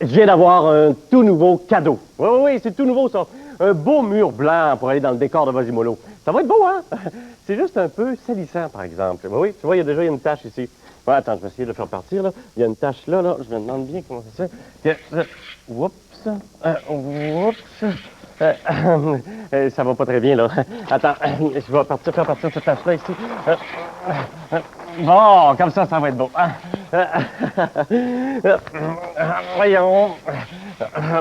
Je viens d'avoir un tout nouveau cadeau. Oui, c'est tout nouveau, ça. un beau mur blanc pour aller dans le décor de Vasimolo. Ça va être beau, hein? C'est juste un peu salissant, par exemple. Oui, tu vois, il y a une tache ici. Ouais, attends, je vais essayer de le faire partir, là. Il y a une tache là, là. Je me demande bien comment ça se fait. Oups. Ça va pas très bien, là. Attends, je vais faire partir cette tache-là ici. Bon, comme ça va être beau. Voyons.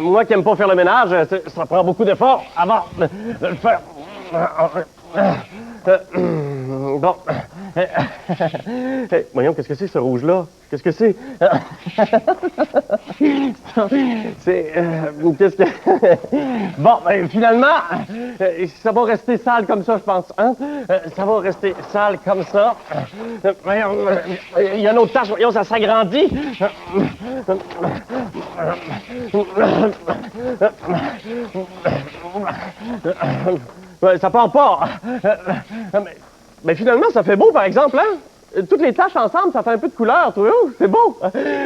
Moi qui n'aime pas faire le ménage, ça prend beaucoup d'efforts avant de le faire. Bon. Voyons, qu'est-ce que c'est, ce rouge-là? Qu'est-ce que c'est? C'est... qu'est-ce que... Bon, ben, finalement, ça va rester sale comme ça, je pense. Hein? Ça va rester sale comme ça. Voyons, il y a une autre tâche. Voyons, ça s'agrandit. Ça part pas. Mais finalement, ça fait beau, par exemple, hein? Toutes les taches ensemble, ça fait un peu de couleur, tu vois? C'est beau.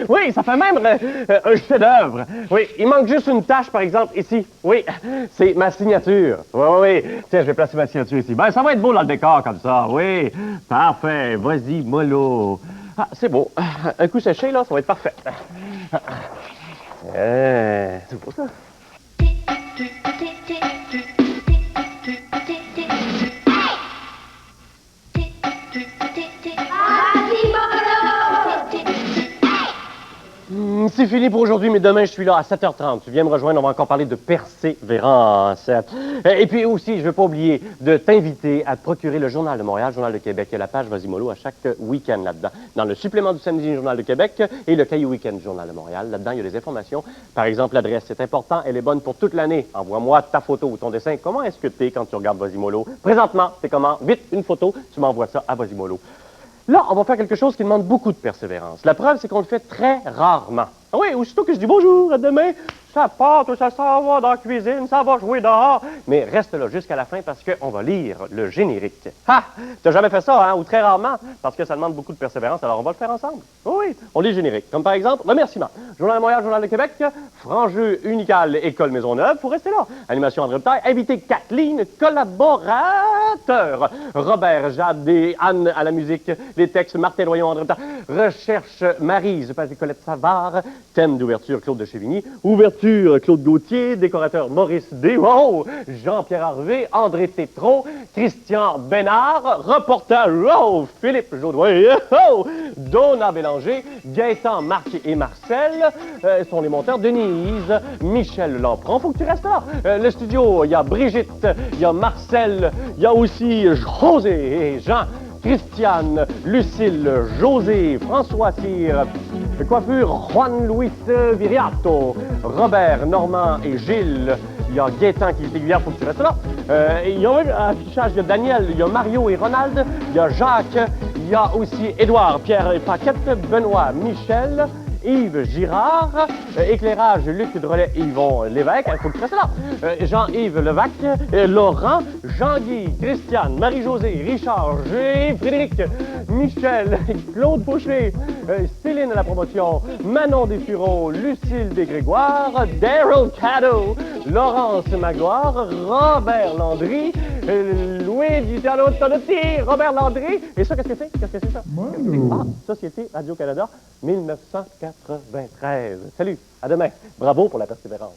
Oui, ça fait même un chef-d'œuvre. Oui, il manque juste une tache, par exemple, ici. Oui, c'est ma signature. Oui. Tiens, je vais placer ma signature ici. Ben, ça va être beau dans le décor, comme ça. Oui, parfait. Vas-y, mollo. Ah, c'est beau. Un coup séché, là, ça va être parfait. C'est beau, ça. C'est fini pour aujourd'hui, mais demain, je suis là à 7h30. Tu viens me rejoindre, on va encore parler de persévérance. Et puis aussi, je ne veux pas oublier de t'inviter à te procurer le Journal de Montréal, le Journal de Québec. Il y a la page Vasimolo à chaque week-end là-dedans. Dans le supplément du samedi du Journal de Québec et le Cahier Week-end du Journal de Montréal. Là-dedans, il y a des informations. Par exemple, l'adresse, c'est important, elle est bonne pour toute l'année. Envoie-moi ta photo ou ton dessin. Comment est-ce que tu es quand tu regardes Vasimolo? Présentement, c'est comment? Vite, une photo, tu m'envoies ça à Vasimolo. Là, on va faire quelque chose qui demande beaucoup de persévérance. La preuve, c'est qu'on le fait très rarement. Ah oui, aussitôt que je dis bonjour, à demain, ça part, ça s'en va dans la cuisine, ça va jouer dehors. Mais reste là jusqu'à la fin parce qu'on va lire le générique. Ah! T'as jamais fait ça, hein? Ou très rarement? Parce que ça demande beaucoup de persévérance, alors on va le faire ensemble. Oui, on lit le générique. Comme par exemple, remerciements. Journal de Montréal, Journal de Québec, Franc-Jeu, Unical, École Maisonneuve, faut rester là. Animation André Bataille, invité Kathleen, collaborateur. Robert, Jade et Anne à la musique, les textes, Martin Loyon, André Bataille. Recherche, Maryse, Colette Savard. Thème d'ouverture, Claude de Chévigny. Ouverture, Claude Gauthier. Décorateur, Maurice D. Oh! Jean-Pierre Harvé, André Tétrault, Christian Bénard. Reporter, oh! Philippe Jaudoin. Oh! Donna Bélanger, Gaëtan, Marc et Marcel sont les monteurs. Denise, Michel Lampron. Faut que tu restes là. Le studio, il y a Brigitte, il y a Marcel, il y a aussi José et Jean. Christiane, Lucille, José, François Cyr, coiffure, Juan Luis Viriato, Robert, Normand et Gilles. Il y a Gaétan qui est aiguillère, faut que tu restes là. Il y a un affichage, il y a Daniel, il y a Mario et Ronald, il y a Jacques, il y a aussi Édouard, Pierre et Paquette, Benoît, Michel, Yves Girard, éclairage, Luc Drolet et Yvon Lévesque, il faut que tu restes là. Jean-Yves Levac, Laurent, Jean-Guy, Christiane, Marie-Josée, Richard, G, Frédéric, Michel, Claude Boucher, Céline à la promotion, Manon Dessureau, Lucille Desgrégoire, Daryl Caddo, Laurence Magloire, Robert Landry, Louis Tonotti, Robert Landry. Et ça, qu'est-ce que c'est? Qu'est-ce que c'est ça? Ah, Société Radio-Canada, 1993. Salut, à demain. Bravo pour la persévérance.